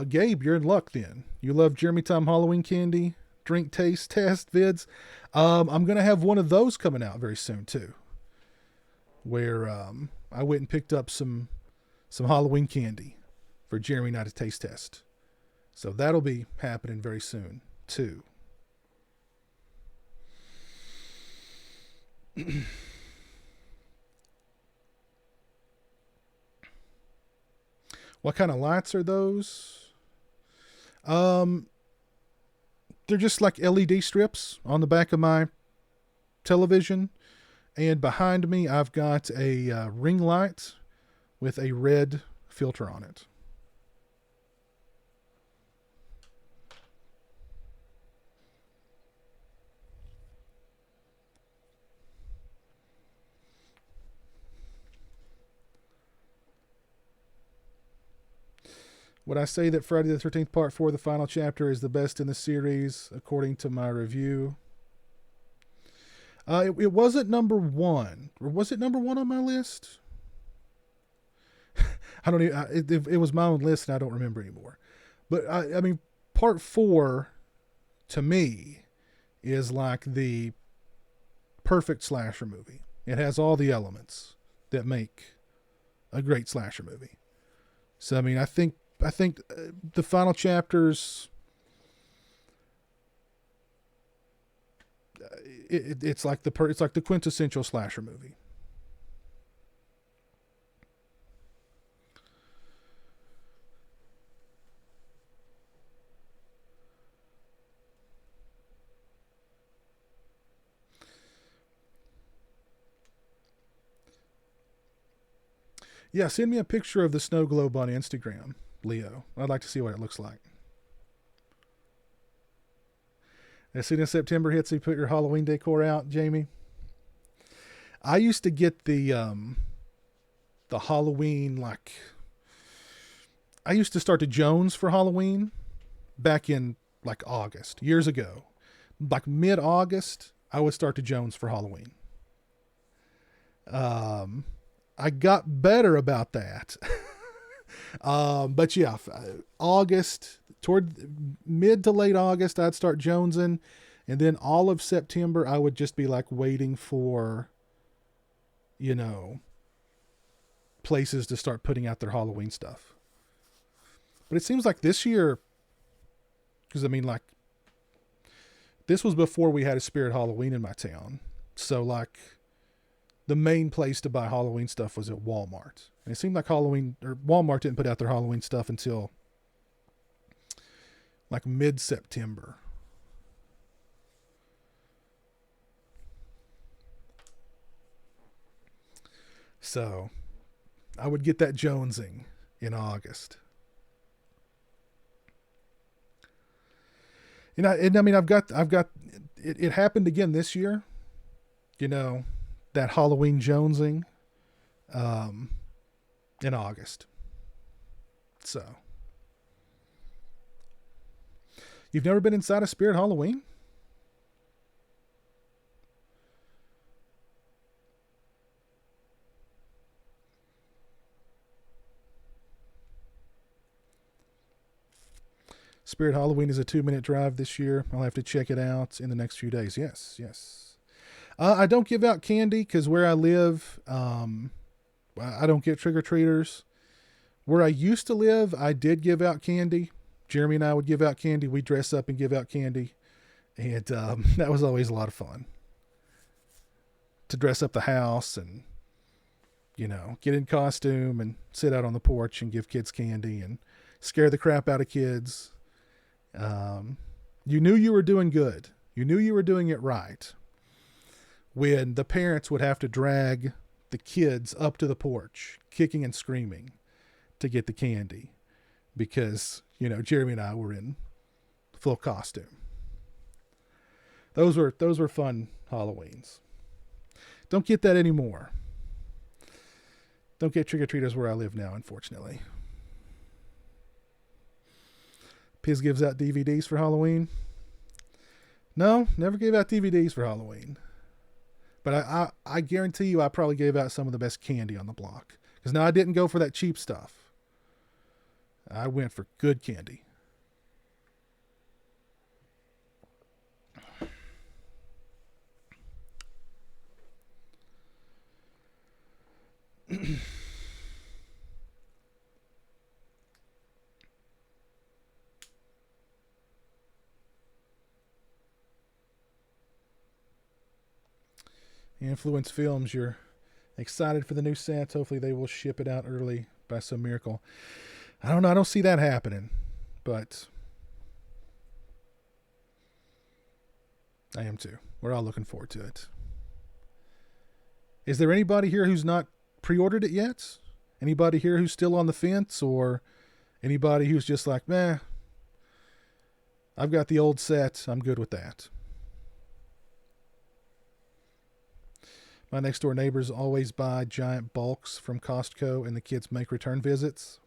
Gabe, you're in luck then. You love Jeremy Time Halloween candy, drink taste test vids. I'm going to have one of those coming out very soon too, where I went and picked up some Halloween candy for Jeremy Night Taste Test. So that'll be happening very soon too. What kind of lights are those? They're just like LED strips on the back of my television. And behind me, I've got a ring light with a red filter on it. Would I say that Friday the 13th Part 4, the final chapter, is the best in the series, according to my review? It wasn't number one. Or was it number one on my list? I don't even, it was my own list and I don't remember anymore. But I mean, Part 4, to me, is like the perfect slasher movie. It has all the elements that make a great slasher movie. So, I mean, I think the final chapters, it's like the quintessential slasher movie. Yeah, send me a picture of the snow globe on Instagram, Leo. I'd like to see what it looks like. As soon as September hits, you put your Halloween decor out, Jamie. I used to get the Halloween, like, I used to start to Jones for Halloween back in like August, years ago. Like mid-August, I would start to Jones for Halloween. I got better about that. But yeah, August, toward mid to late August, I'd start jonesing. And then all of September, I would just be like waiting for, you know, places to start putting out their Halloween stuff. But it seems like this year, because I mean, like, this was before we had a Spirit Halloween in my town. So like, the main place to buy Halloween stuff was at Walmart. And it seemed like Walmart didn't put out their Halloween stuff until like mid-September. So I would get that jonesing in August. You know, and I mean, I've got it happened again this year, you know, that Halloween jonesing, in August. So you've never been inside a Spirit Halloween? Spirit Halloween is a 2-minute drive this year. I'll have to check it out in the next few days. Yes, yes. I don't give out candy because where I live, I don't get trick-or-treaters. Where I used to live, I did give out candy. Jeremy and I would give out candy. We'd dress up and give out candy. And that was always a lot of fun. To dress up the house and, you know, get in costume and sit out on the porch and give kids candy and scare the crap out of kids. You knew you were doing good. You knew you were doing it right when the parents would have to drag the kids up to the porch, kicking and screaming to get the candy because, you know, Jeremy and I were in full costume. Those were fun Halloweens. Don't get that anymore. Don't get trick-or-treaters where I live now, unfortunately. Piz gives out DVDs for Halloween. No, never gave out DVDs for Halloween. But I guarantee you I probably gave out some of the best candy on the block. Because now I didn't go for that cheap stuff. I went for good candy. Influence Films, you're excited for the new sets. Hopefully they will ship it out early by some miracle. I don't know. I don't see that happening, but I am too. We're all looking forward to it. Is there anybody here who's not pre-ordered it yet? Anybody here who's still on the fence, or anybody who's just like, meh, I've got the old set. I'm good with that. My next door neighbors always buy giant bulks from Costco, and the kids make return visits.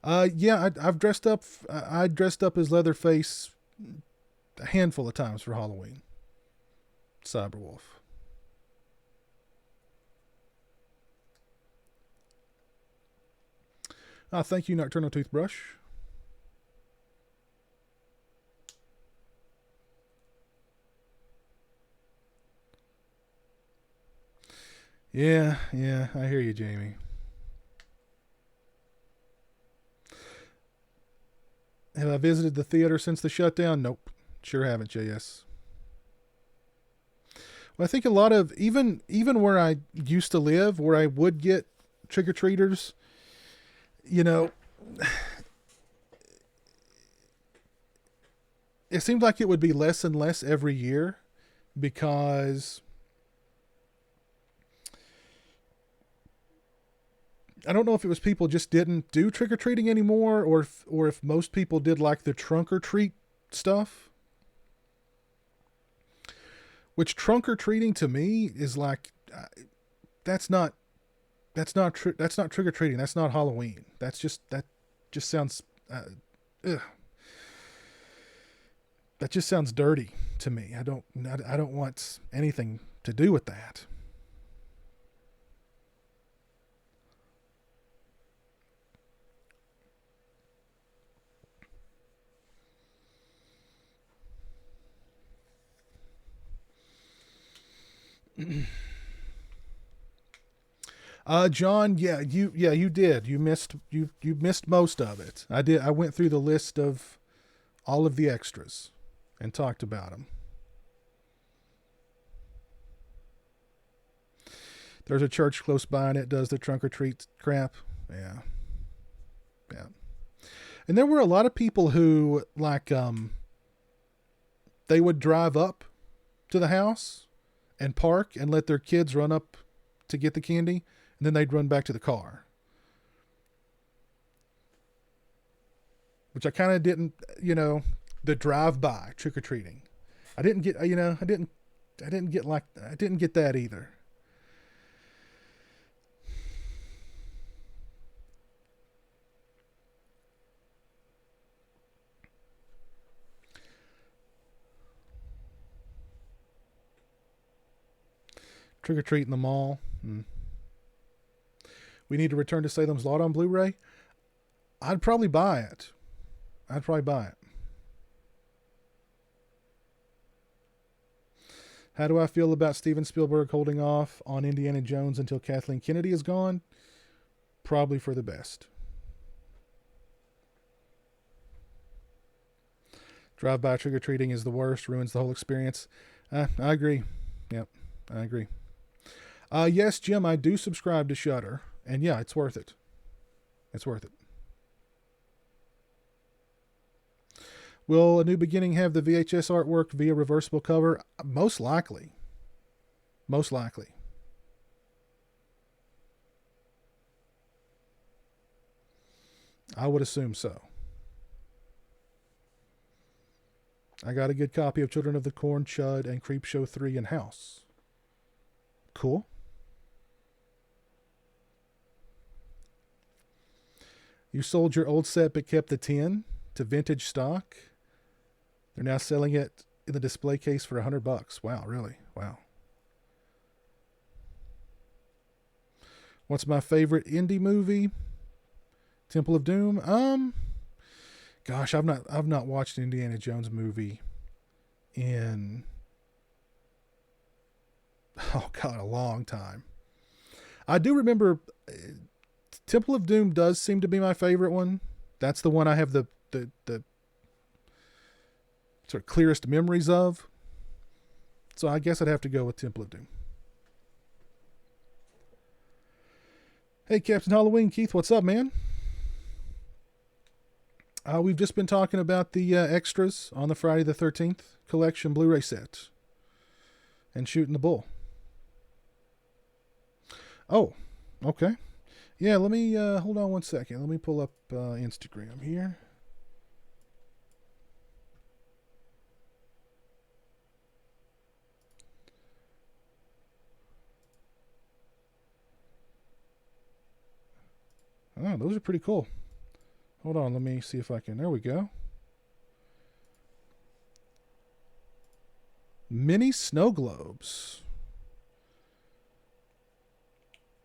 Yeah, I've dressed up. I dressed up as Leatherface a handful of times for Halloween. Cyberwolf. Thank you, Nocturnal Toothbrush. Yeah, I hear you, Jamie. Have I visited the theater since the shutdown? Nope. Sure haven't, JS. Well, I think a lot of, even where I used to live, where I would get trick-or-treaters, you know, it seemed like it would be less and less every year because I don't know if it was people just didn't do trick-or-treating anymore, or if most people did like the trunk-or-treat stuff. Which trunk-or-treating to me is like, that's not trick-or-treating. That's not Halloween. That just sounds, ugh. That just sounds dirty to me. I don't want anything to do with that. John, you did. You missed most of it. I did. I went through the list of all of the extras and talked about them. There's a church close by and it does the trunk or treat crap. Yeah. And there were a lot of people who they would drive up to the house and park and let their kids run up to get the candy, and then they'd run back to the car. Which I kind of didn't, the drive-by trick-or-treating. I didn't get that either. Trick-or-treat in the mall. We need to return to Salem's Lot on Blu-ray. I'd probably buy it. How do I feel about Steven Spielberg holding off on Indiana Jones until Kathleen Kennedy is gone? Probably for the best. Drive-by trick-or-treating is the worst, ruins the whole experience. I agree. Yep, I agree. Yes, Jim, I do subscribe to Shudder, and yeah, it's worth it. Will A New Beginning have the VHS artwork via reversible cover? Most likely. I would assume so. I got a good copy of Children of the Corn, Chud, and Creepshow 3 in house. Cool. You sold your old set but kept the 10 to vintage stock. They're now selling it in the display case for $100. Wow, really? Wow. What's my favorite indie movie? Temple of Doom. Gosh, I've not watched an Indiana Jones movie in a long time. I do remember Temple of Doom does seem to be my favorite one. That's the one I have the sort of clearest memories of. So I guess I'd have to go with Temple of Doom. Hey, Captain Halloween, Keith, what's up, man? We've just been talking about the extras on the Friday the 13th collection Blu-ray set and shooting the bull. Oh, okay. Yeah, let me hold on one second. Let me pull up Instagram here. Oh, those are pretty cool. Hold on, let me see if I can. There we go. Mini snow globes.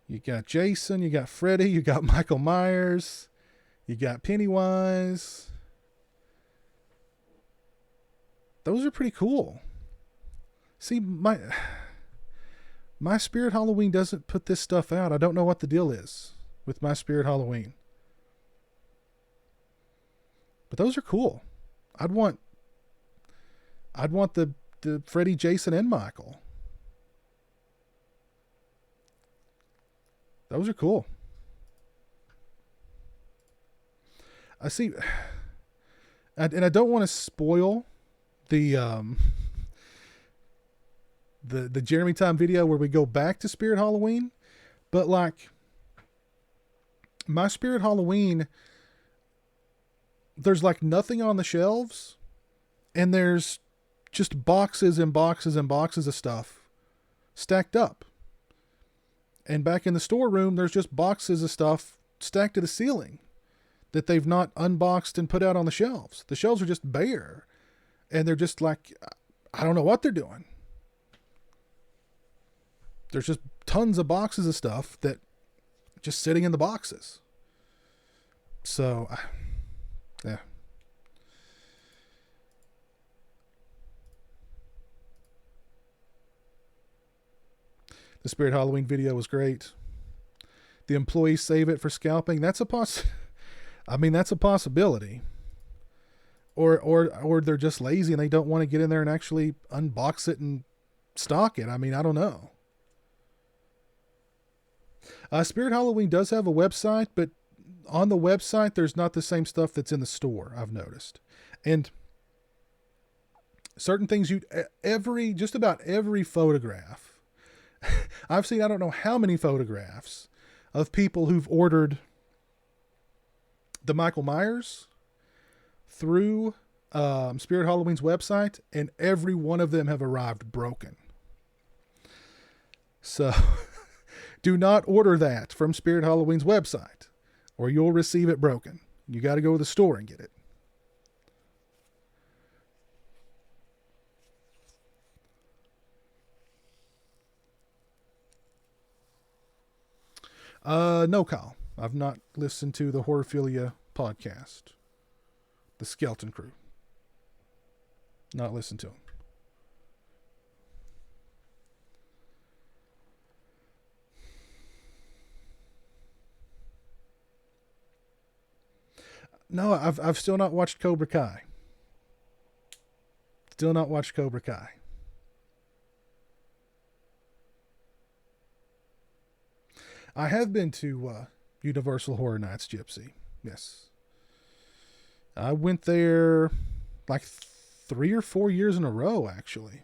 You got Jason, you got Freddy, you got Michael Myers, you got Pennywise. Those are pretty cool. See, my Spirit Halloween doesn't put this stuff out. I don't know what the deal is with My Spirit Halloween. But those are cool. I'd want the Freddy, Jason, and Michael. Those are cool. I see. And I don't want to spoil the Jeremy Time video where we go back to Spirit Halloween, but like my Spirit Halloween, there's like nothing on the shelves, and there's just boxes and boxes and boxes of stuff stacked up. And back in the storeroom, there's just boxes of stuff stacked to the ceiling that they've not unboxed and put out on the shelves. The shelves are just bare, and they're just like, I don't know what they're doing. There's just tons of boxes of stuff that just sitting in the boxes. So, yeah. The Spirit Halloween video was great. The employees save it for scalping. That's a that's a possibility. Or they're just lazy and they don't want to get in there and actually unbox it and stock it. I mean, I don't know. Spirit Halloween does have a website, but on the website, there's not the same stuff that's in the store, I've noticed. And certain things just about every photograph, I've seen, I don't know how many photographs of people who've ordered the Michael Myers through Spirit Halloween's website, and every one of them have arrived broken. So do not order that from Spirit Halloween's website, or you'll receive it broken. You got to go to the store and get it. No, Kyle. I've not listened to the Horrorphilia podcast. The Skeleton Crew. Not listened to them. No, I've still not watched Cobra Kai. Still not watched Cobra Kai. I have been to Universal Horror Nights, Gypsy. Yes. I went there like 3 or 4 years in a row, actually.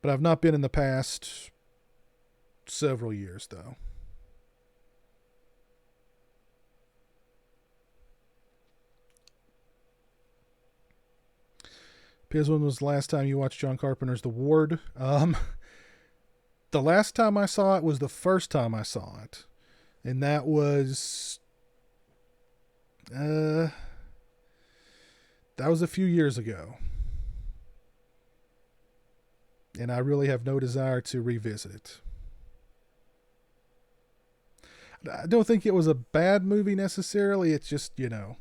But I've not been in the past several years, though. Piz, when was the last time you watched John Carpenter's The Ward? The last time I saw it was the first time I saw it. And that was a few years ago. And I really have no desire to revisit it. I don't think it was a bad movie necessarily. It's just, you know.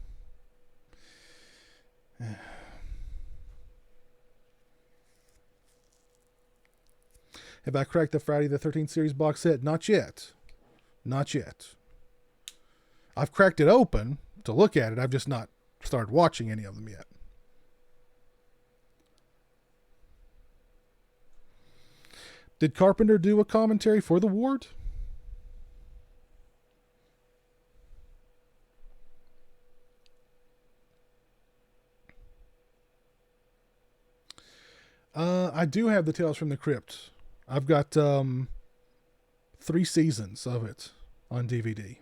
Have I cracked the Friday the 13th series box set? Not yet. Not yet. I've cracked it open to look at it. I've just not started watching any of them yet. Did Carpenter do a commentary for The Ward? I do have the Tales from the Crypt. I've got 3 seasons of it on DVD.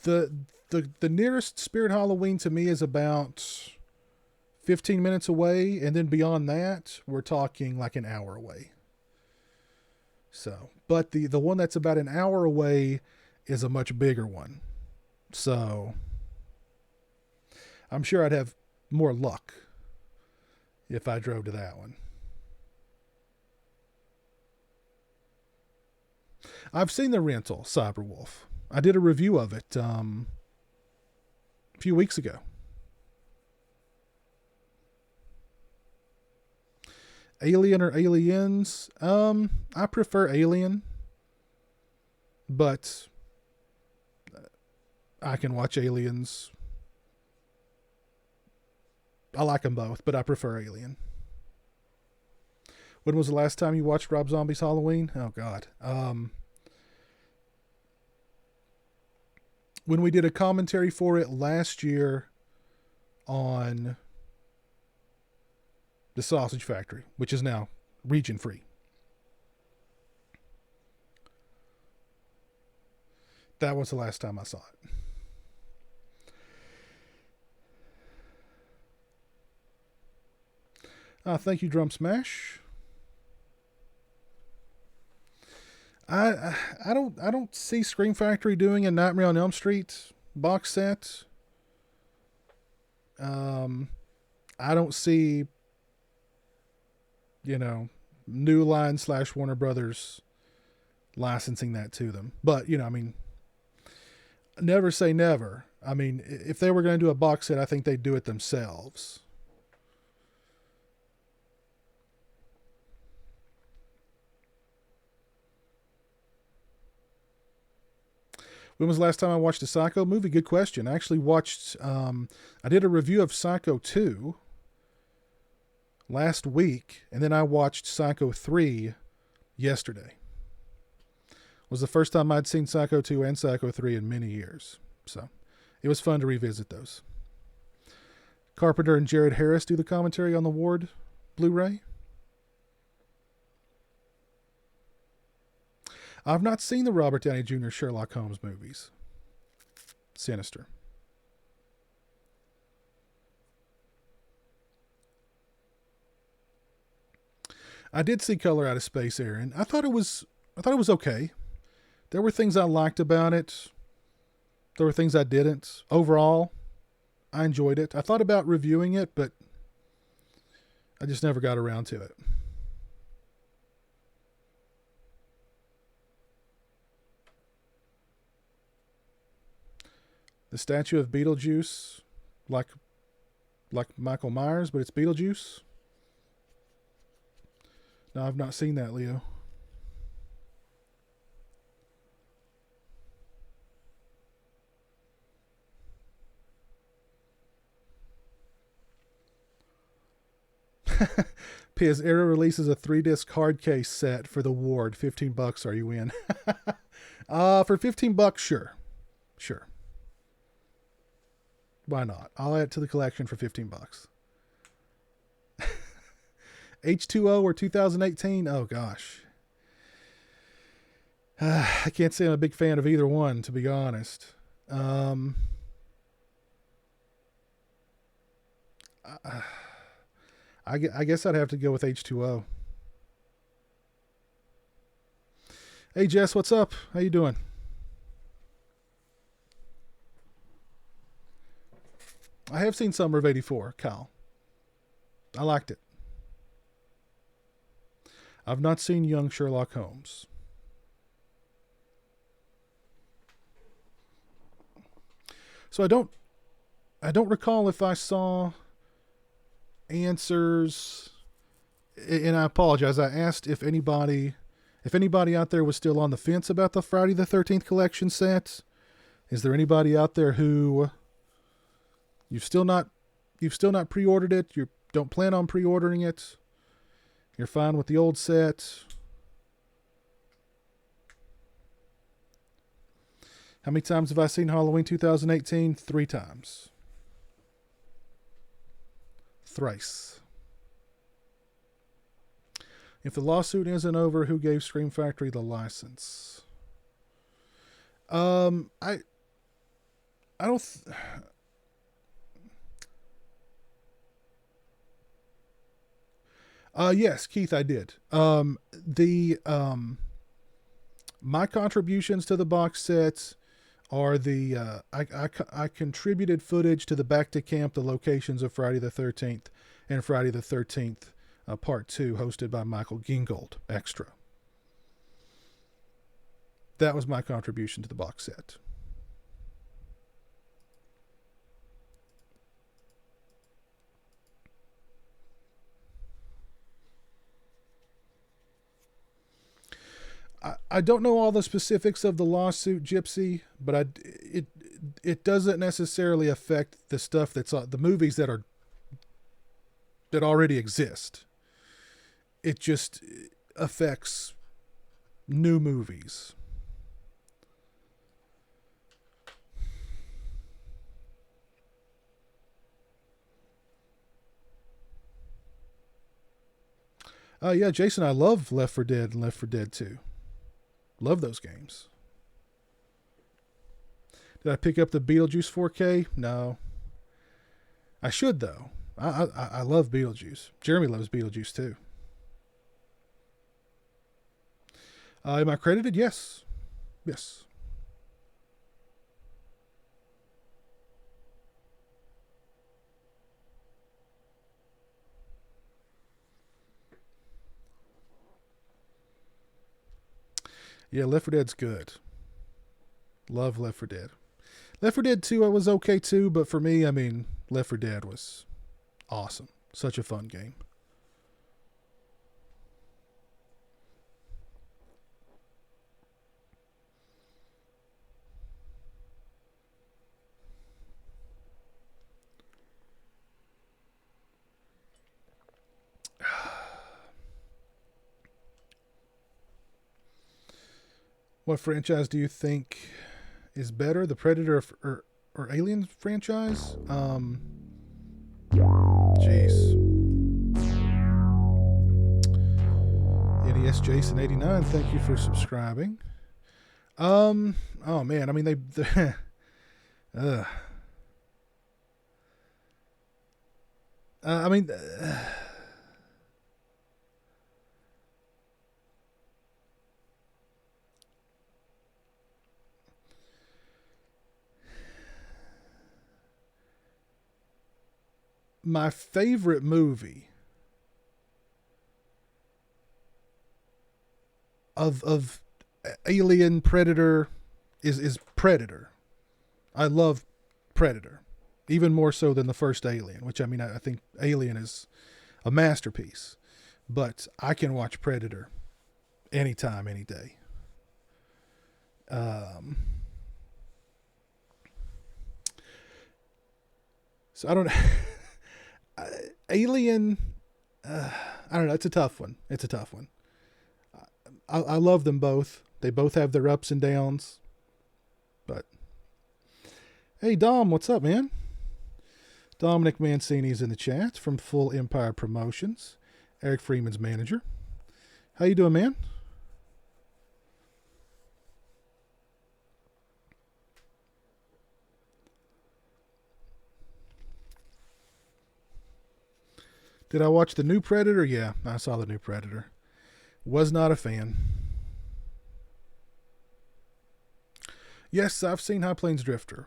The nearest Spirit Halloween to me is about 15 minutes away, and then beyond that, we're talking like an hour away. So, but the one that's about an hour away is a much bigger one. So, I'm sure I'd have more luck if I drove to that one. I've seen the rental, Cyberwolf. I did a review of it a few weeks ago. Alien or Aliens? I prefer Alien, but I can watch Aliens. I like them both, but I prefer Alien. When was the last time you watched Rob Zombie's Halloween? Oh, God. When we did a commentary for it last year on the Sausage Factory, which is now region free. That was the last time I saw it. Thank you, Drum Smash. I don't see Scream Factory doing a Nightmare on Elm Street box set. I don't see, New Line / Warner Brothers licensing that to them. But, never say never. I mean, if they were going to do a box set, I think they'd do it themselves. When was the last time I watched a Psycho movie? Good question. I actually watched, I did a review of Psycho 2 last week, and then I watched Psycho 3 yesterday. It was the first time I'd seen Psycho 2 and Psycho 3 in many years. So it was fun to revisit those. Carpenter and Jared Harris do the commentary on the Ward Blu-ray. I've not seen the Robert Downey Jr. Sherlock Holmes movies. Sinister. I did see Color Out of Space, Aaron. I thought it was okay. There were things I liked about it. There were things I didn't. Overall, I enjoyed it. I thought about reviewing it, but I just never got around to it. The statue of Beetlejuice, like Michael Myers, but it's Beetlejuice. No, I've not seen that, Leo. Piz Era releases a 3-disc hard case set for the Ward. $15. Are you in? For $15, sure. Sure. Why not? I'll add it to the collection for $15. H2O or 2018? Oh, gosh. I can't say I'm a big fan of either one, to be honest. I guess I'd have to go with H2O. Hey, Jess, what's up? How you doing? I have seen Summer of '84, Kyle. I liked it. I've not seen Young Sherlock Holmes. So I don't recall if I saw Answers, and I apologize. I asked if anybody out there was still on the fence about the Friday the 13th collection set. Is there anybody out there who you've still not pre-ordered it? You don't plan on pre-ordering it? You're fine with the old set? How many times have I seen Halloween 2018? 3 times. Thrice. If the lawsuit isn't over, who gave Scream Factory the license? I don't. Yes, Keith, I did. My contributions to the box sets are I contributed footage to the Back to Camp, the locations of Friday the 13th and Friday the 13th Part 2, hosted by Michael Gingold, extra. That was my contribution to the box set. I don't know all the specifics of the lawsuit, Gypsy, but it doesn't necessarily affect the stuff that's the movies that already exist. it just affects new movies. Yeah, Jason, I love Left 4 Dead and Left 4 Dead 2. Love those games. Did I pick up the Beetlejuice 4K? No. I should, though. I love Beetlejuice. Jeremy loves Beetlejuice, too. Am I credited? Yes. Yes. Yeah, Left 4 Dead's good. Love Left 4 Dead. Left 4 Dead 2 was okay too, but for me, I mean, Left 4 Dead was awesome. Such a fun game. What franchise do you think is better, the Predator or Alien franchise? Jeez. NES Jason 89, thank you for subscribing. Oh man, I mean they I mean my favorite movie of Alien Predator is Predator. I love Predator, even more so than the first Alien, which I mean I think Alien is a masterpiece, but I can watch Predator anytime, any day. So I don't Alien, I don't know. It's a tough one. It's a tough one. I love them both. They both have their ups and downs. But hey, Dom, what's up, man? Dominic Mancini's in the chat from Full Empire Promotions, Eric Freeman's manager. How you doing, man? Did I watch the new Predator? Yeah, I saw the new Predator. Was not a fan. Yes, I've seen High Plains Drifter.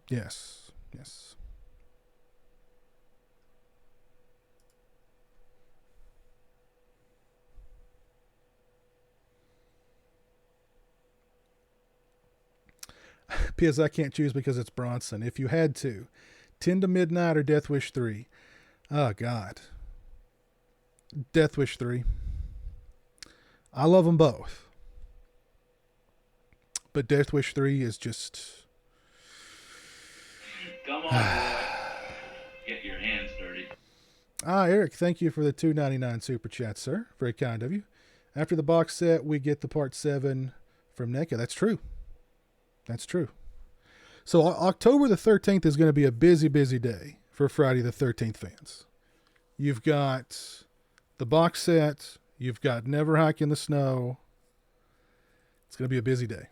Yes, yes. P.S. I can't choose because it's Bronson. If you had to, 10 to Midnight or Death Wish 3? Oh, God. Death Wish 3. I love them both. But Death Wish 3 is just... Come on, boy. Get your hands dirty. Eric, thank you for the $2.99 super chat, sir. Very kind of you. After the box set, we get the part 7 from NECA. That's true. That's true. So October the 13th is going to be a busy, busy day for Friday the 13th fans. You've got the box set. You've got Never Hike in the Snow. It's going to be a busy day.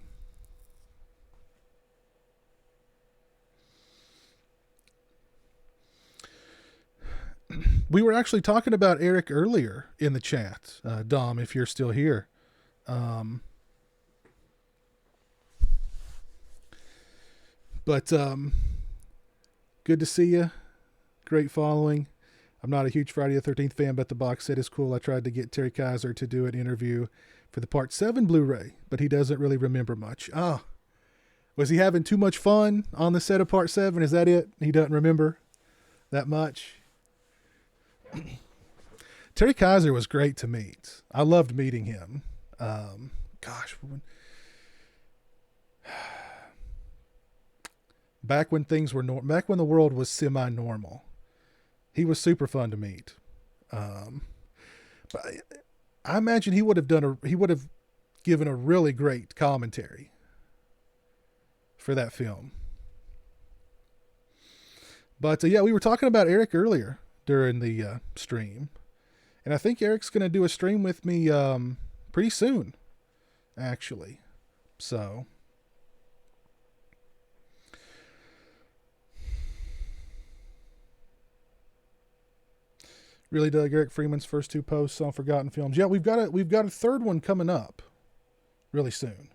We were actually talking about Eric earlier in the chat, Dom, if you're still here. But good to see you. Great following. I'm not a huge Friday the 13th fan, but the box set is cool. I tried to get Terry Kaiser to do an interview for the Part 7 Blu-ray, but he doesn't really remember much. Was he having too much fun on the set of Part 7? Is that it? He doesn't remember that much? Terry Kaiser was great to meet. I loved meeting him. Back when things were back when the world was semi-normal, he was super fun to meet. But I imagine he would have given a really great commentary for that film. But yeah, we were talking about Eric earlier during the stream, and I think Eric's going to do a stream with me pretty soon, actually. So really dug Eric Freeman's first 2 posts on forgotten films. Yeah, we've got a third one coming up really soon.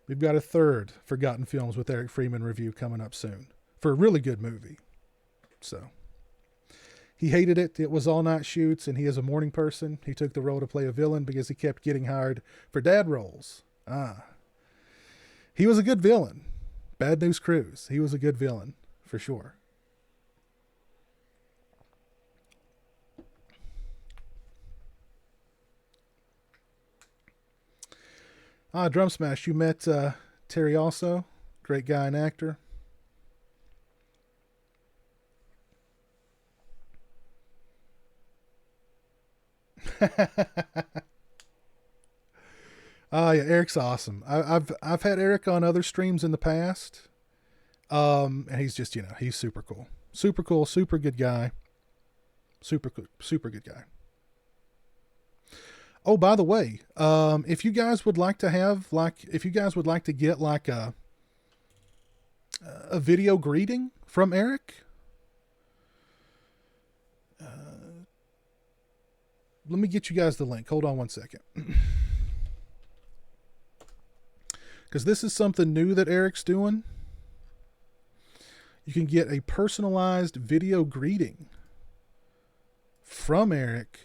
We've got a third Forgotten Films with Eric Freeman review coming up soon for a really good movie. So he hated it. It was all night shoots, and he is a morning person. He took the role to play a villain because he kept getting hired for dad roles. He was a good villain. Bad News Cruise. He was a good villain for sure. Drum Smash, you met Terry also. Great guy and actor. Yeah, Eric's awesome. I've had Eric on other streams in the past. And he's just, he's super cool. Super cool, super good guy. Super good guy. Oh, by the way, if you guys would like to get like a video greeting from Eric, let me get you guys the link. Hold on one second. Because this is something new that Eric's doing. You can get a personalized video greeting from Eric.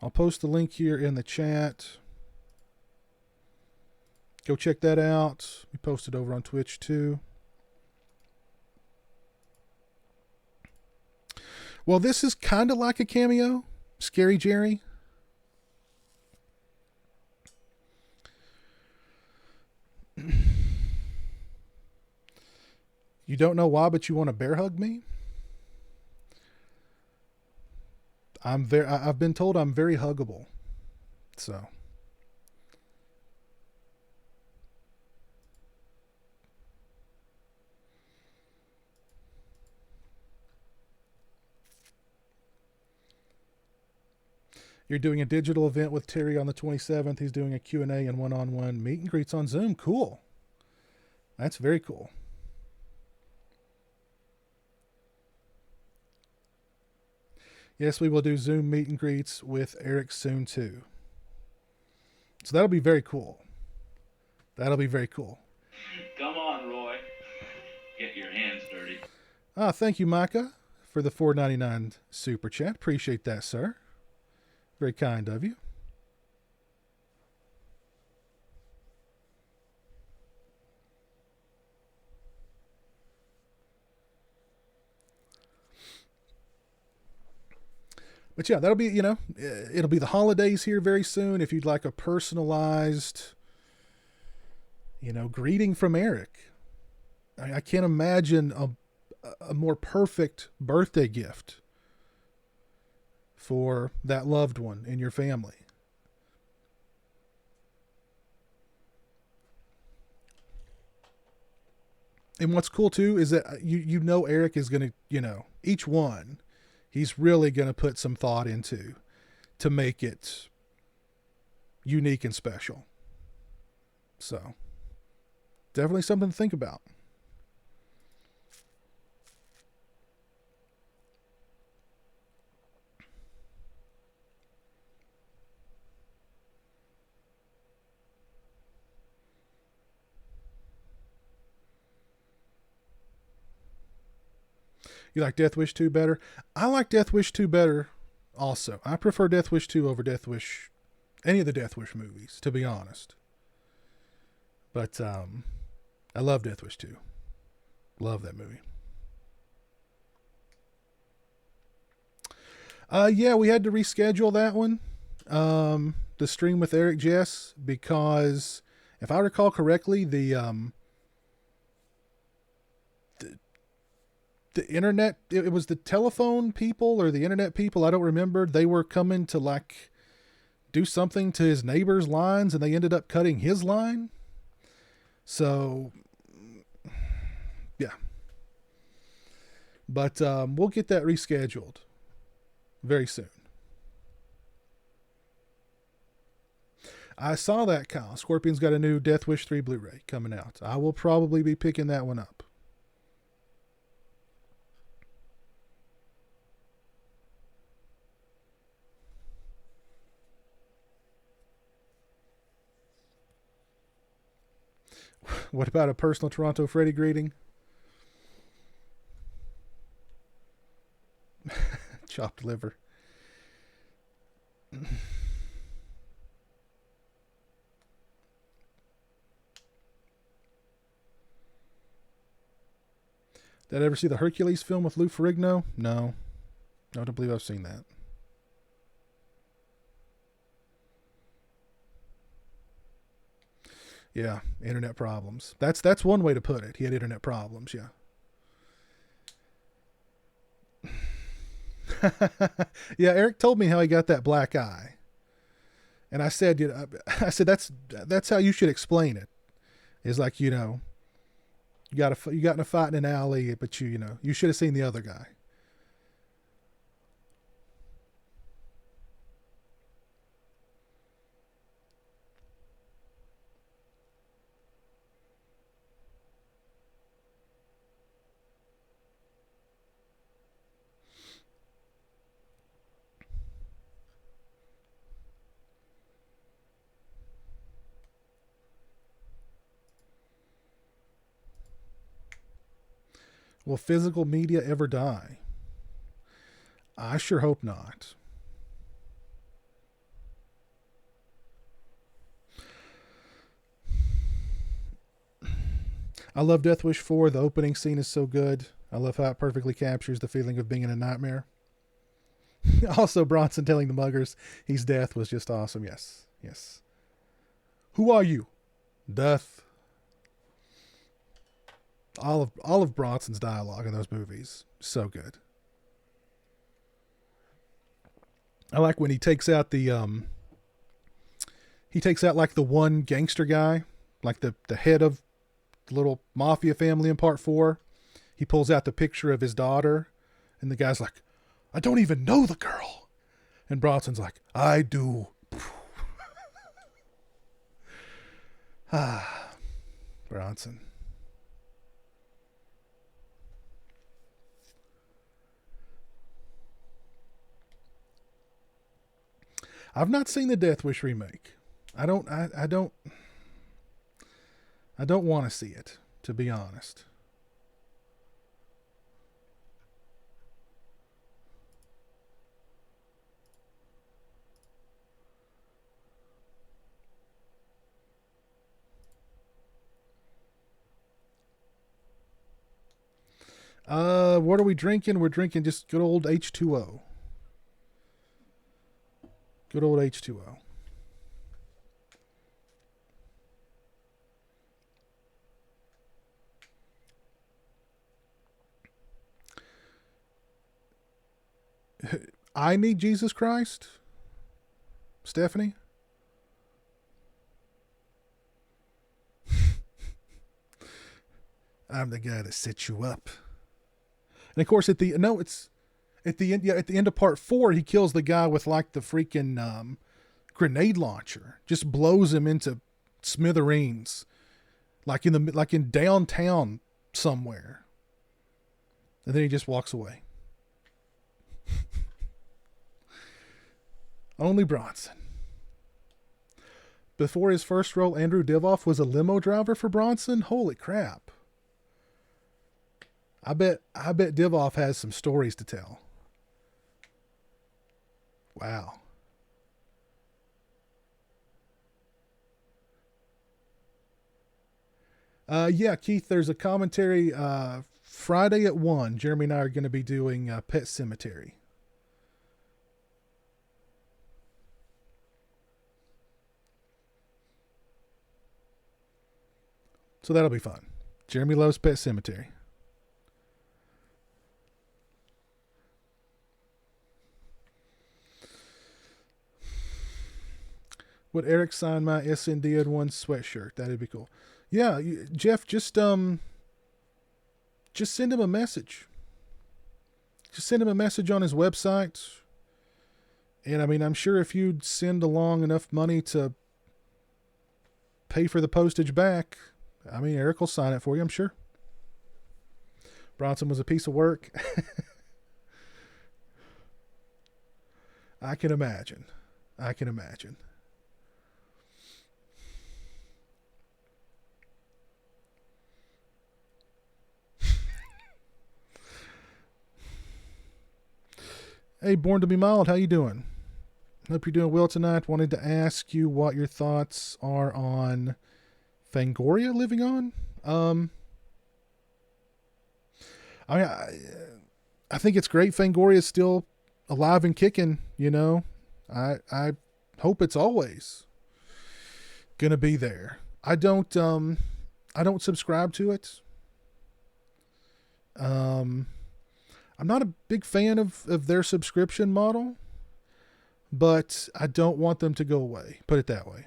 I'll post the link here in the chat. Go check that out. We posted over on Twitch too. Well, this is kind of like a cameo. Scary Jerry. You don't know why, but you want to bear hug me? I've been told I'm very huggable. So. You're doing a digital event with Terry on the 27th. He's doing a Q&A and one-on-one meet and greets on Zoom. Cool. That's very cool. Yes, we will do Zoom meet and greets with Eric soon too. So that'll be very cool. That'll be very cool. Come on, Roy. Get your hands dirty. Thank you, Micah, for the $4.99 super chat. Appreciate that, sir. Very kind of you. But yeah, that'll be, it'll be the holidays here very soon. If you'd like a personalized, greeting from Eric, I can't imagine a more perfect birthday gift for that loved one in your family. And what's cool too is that Eric is going to, each one, he's really going to put some thought into to make it unique and special. So definitely something to think about. You like Death Wish 2 better? I like Death Wish 2 better also. I prefer Death Wish 2 over any of the Death Wish movies, to be honest. But I love Death Wish 2. Love that movie. Yeah, we had to reschedule that one. The stream with Eric Jess, because if I recall correctly, the internet, it was the telephone people or the internet people, I don't remember. They were coming to like do something to his neighbor's lines and they ended up cutting his line. So yeah. But we'll get that rescheduled very soon. I saw that, Kyle. Scorpion's got a new Death Wish 3 Blu-ray coming out. I will probably be picking that one up. What about a personal Toronto Freddy greeting? Chopped liver. Did I ever see the Hercules film with Lou Ferrigno? No. I don't believe I've seen that. Yeah, internet problems. That's one way to put it. He had internet problems, yeah. Yeah, Eric told me how he got that black eye. And I said, that's how you should explain it. It's like, you got in a fight in an alley, but you should have seen the other guy. Will physical media ever die? I sure hope not. I love Death Wish 4. The opening scene is so good. I love how it perfectly captures the feeling of being in a nightmare. Also, Bronson telling the muggers he's death was just awesome. Yes. Yes. Who are you? Death. All of Bronson's dialogue in those movies, so good. I like when he takes out like the one gangster guy, like the head of the little mafia family in part 4. He pulls out the picture of his daughter, and the guy's like, "I don't even know the girl," and Bronson's like, "I do." Bronson. I've not seen the Death Wish remake. I don't want to see it, to be honest. What are we drinking? We're drinking just good old H2O. Good old H2O. I need Jesus Christ? Stephanie? I'm the guy that sets you up. And of course at the end of part 4, he kills the guy with like the freaking grenade launcher. Just blows him into smithereens. Like in downtown somewhere. And then he just walks away. Only Bronson. Before his first role, Andrew Divoff was a limo driver for Bronson. Holy crap. I bet Divoff has some stories to tell. Wow. Yeah, Keith, there's a commentary Friday at 1. Jeremy and I are going to be doing Pet Cemetery. So that'll be fun. Jeremy loves Pet Cemetery. Would Eric sign my SND at one sweatshirt? That'd be cool. Yeah, Jeff, just send him a message. Just send him a message on his website. And I mean, I'm sure if you'd send along enough money to pay for the postage back, I mean, Eric will sign it for you, I'm sure. Bronson was a piece of work. I can imagine. Hey, Born to be Mild, how you doing? Hope you're doing well tonight. Wanted to ask you what your thoughts are on Fangoria living on. I think it's great. Fangoria is still alive and kicking, you know. I hope it's always gonna be there. I don't subscribe to it. I'm not a big fan of their subscription model, but I don't want them to go away. Put it that way.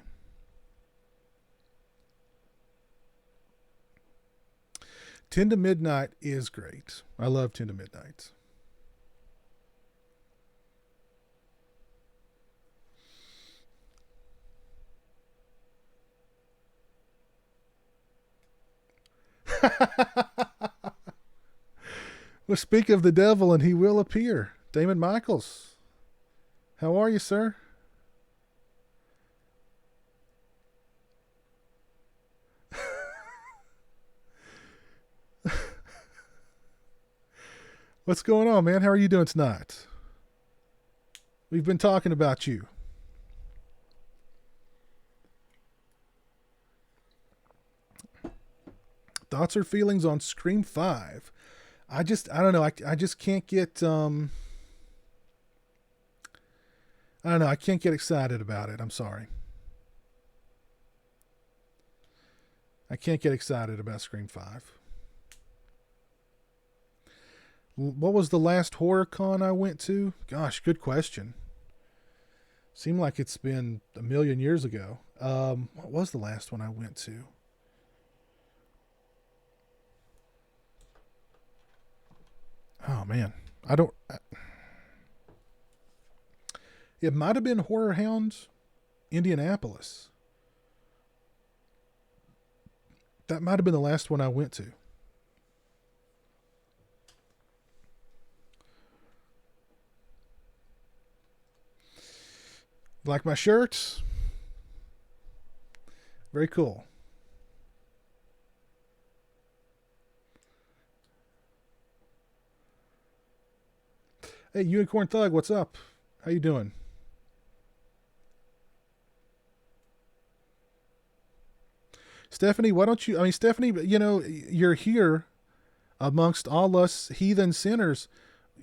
Ten to Midnight is great. I love 10 to Midnight. Well, speak of the devil and he will appear. Damon Michaels. How are you, sir? What's going on, man? How are you doing tonight? We've been talking about you. Thoughts or feelings on Scream 5? I don't know. I just can't get, I don't know. I can't get excited about it. I'm sorry. I can't get excited about Scream 5. What was the last horror con I went to? Gosh, good question. Seemed like it's been a million years ago. What was the last one I went to? Oh man, it might have been Horror Hounds, Indianapolis. That might have been the last one I went to. Like my shirts? Very cool. Hey, Unicorn Thug, what's up? How you doing? Stephanie, why don't you, Stephanie, you know, you're here amongst all us heathen sinners.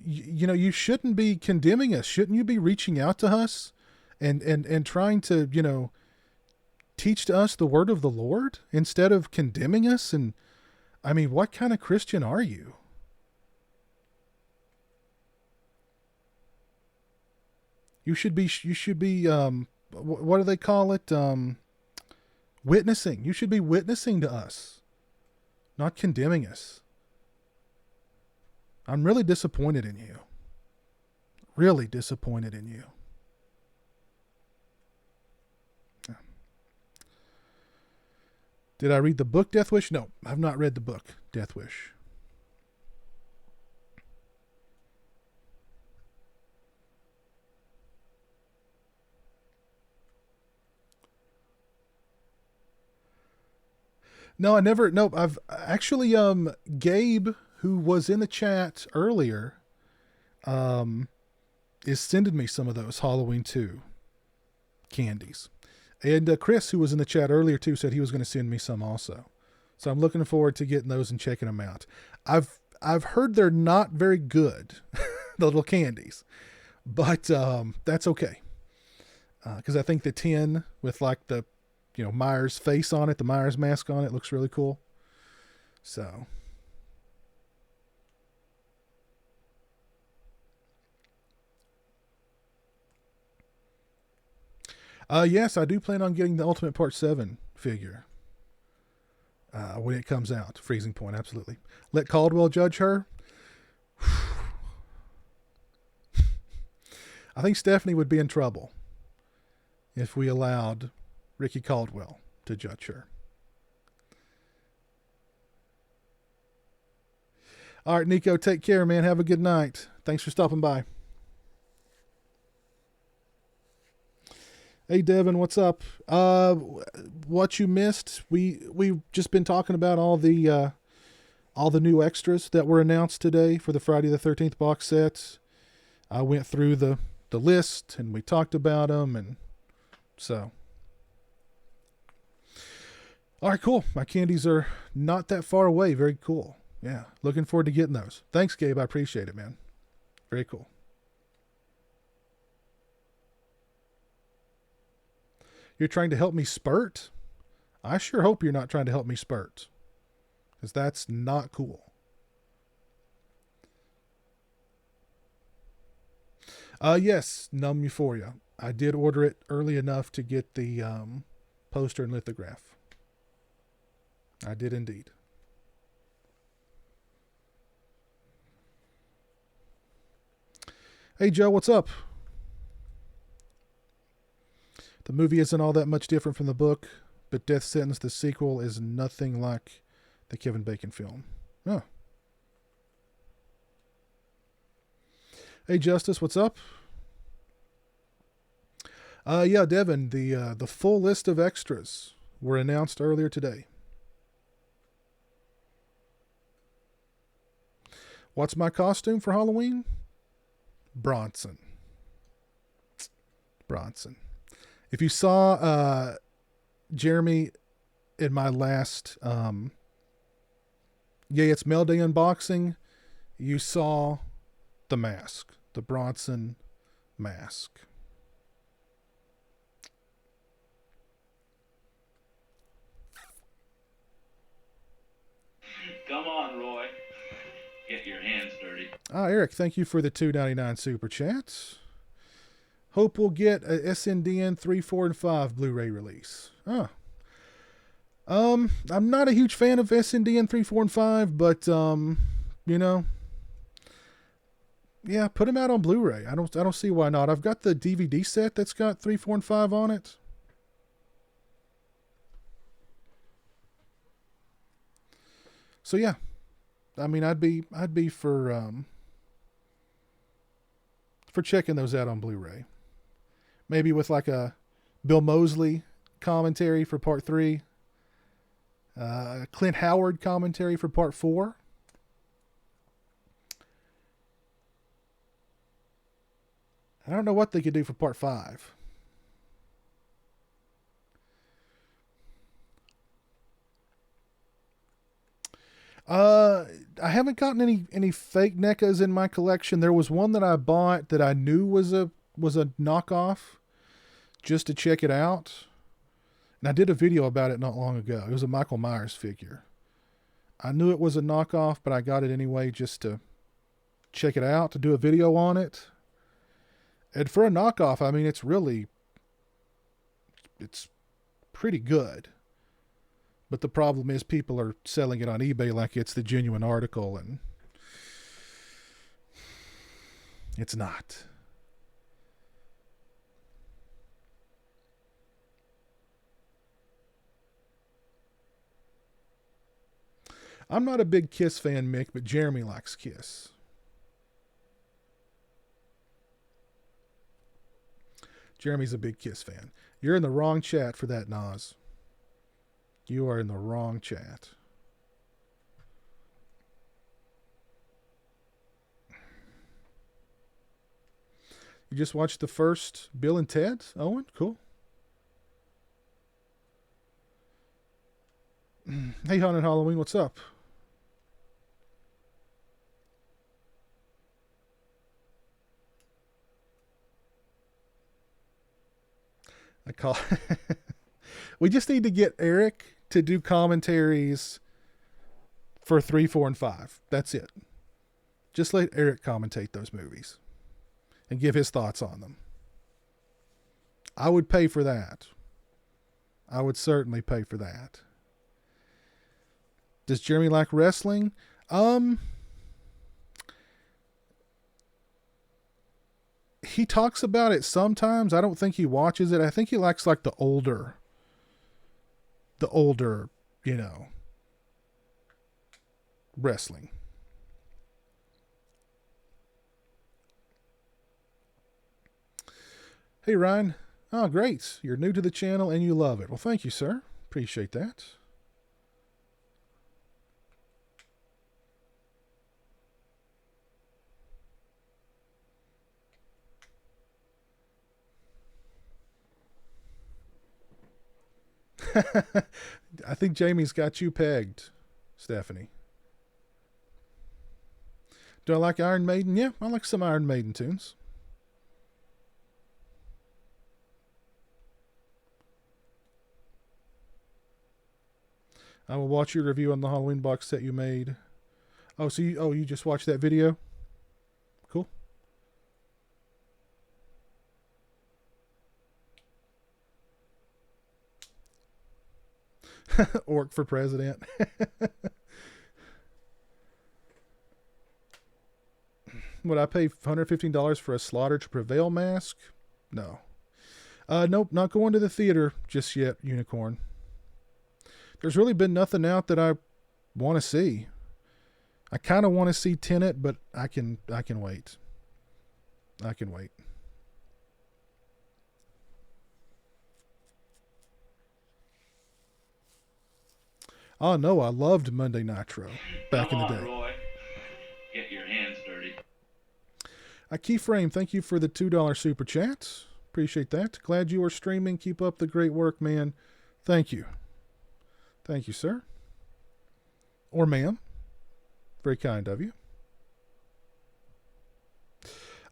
You know, you shouldn't be condemning us. Shouldn't you be reaching out to us and trying to, you know, teach to us the word of the Lord instead of condemning us? And I mean, what kind of Christian are you? You should be, what do they call it? Witnessing. You should be witnessing to us, not condemning us. I'm really disappointed in you. Really disappointed in you. Did I read the book Death Wish? No, I've not read the book Death Wish. No, I never. Nope. I've actually, Gabe, who was in the chat earlier, is sending me some of those Halloween 2 candies. And Chris, who was in the chat earlier too, said he was going to send me some also. So I'm looking forward to getting those and checking them out. I've heard they're not very good, the little candies, but that's okay. Because I think the tin with like the, you know, Myers face on it, the Myers mask on it, looks really cool. So. Yes, I do plan on getting the Ultimate Part 7 figure. When it comes out. Freezing Point, absolutely. Let Caldwell judge her. I think Stephanie would be in trouble if we allowed Ricky Caldwell to judge her. All right, Nico, take care, man. Have a good night. Thanks for stopping by. Hey, Devin, what's up? What you missed? We've just been talking about all the new extras that were announced today for the Friday the 13th box sets. I went through the list and we talked about them, and so. All right, cool. My candies are not that far away. Very cool. Yeah, looking forward to getting those. Thanks, Gabe. I appreciate it, man. Very cool. You're trying to help me spurt? I sure hope you're not trying to help me spurt, because that's not cool. Yes, Numb Euphoria. I did order it early enough to get the poster and lithograph. I did indeed. Hey, Joe, what's up? The movie isn't all that much different from the book, but Death Sentence, the sequel, is nothing like the Kevin Bacon film. Oh. Hey, Justice, what's up? Yeah, Devin, the full list of extras were announced earlier today. What's my costume for Halloween? Bronson. If you saw Jeremy in my last It's Mail Day unboxing, you saw the mask, the Bronson mask. Come on, Roy. Get your hands dirty. Eric, thank you for the $2.99 super chats. Hope we'll get a SNDN 3, 4, and 5 Blu-ray release. I'm not a huge fan of SNDN 3, 4, and 5, but yeah, put them out on Blu-ray. I don't see why not. I've got the DVD set that's got 3, 4, and 5 on it. So yeah, I mean, I'd be for checking those out on Blu-ray. Maybe with like a Bill Moseley commentary for part 3, Clint Howard commentary for part 4. I don't know what they could do for part 5. I haven't gotten any fake NECAs in my collection. There was one that I bought that I knew was a knockoff, just to check it out. And I did a video about it not long ago. It was a Michael Myers figure. I knew it was a knockoff, but I got it anyway just to check it out, to do a video on it. And for a knockoff, I mean, it's pretty good. But the problem is people are selling it on eBay like it's the genuine article, and it's not. I'm not a big Kiss fan, Mick, but Jeremy likes Kiss. Jeremy's a big Kiss fan. You're in the wrong chat for that, Nas. You are in the wrong chat. You just watched the first Bill and Ted, Owen? Cool. Hey, Haunted Halloween, what's up? We just need to get Eric to do commentaries for 3, 4, and 5. That's it. Just let Eric commentate those movies and give his thoughts on them. I would pay for that. I would certainly pay for that. Does Jeremy like wrestling? He talks about it sometimes. I don't think he watches it. I think he likes like the older, wrestling. Hey, Ryan. Oh, great. You're new to the channel and you love it. Well, thank you, sir. Appreciate that. I think Jamie's got you pegged, Stephanie. Do I like Iron Maiden? Yeah, I like some Iron Maiden tunes. I will watch your review on the Halloween box set you made. Oh, so you just watched that video? Cool. Orc for president. Would I pay $115 for a Slaughter to Prevail mask? No. Nope, not going to the theater just yet, Unicorn. There's really been nothing out that I want to see. I kind of want to see Tenet, but I can wait. I can wait. Oh no, I loved Monday Nitro back in the day. Roy. Get your hands dirty. Keyframe, thank you for the $2 super chat. Appreciate that. Glad you are streaming. Keep up the great work, man. Thank you. Thank you, sir. Or ma'am. Very kind of you.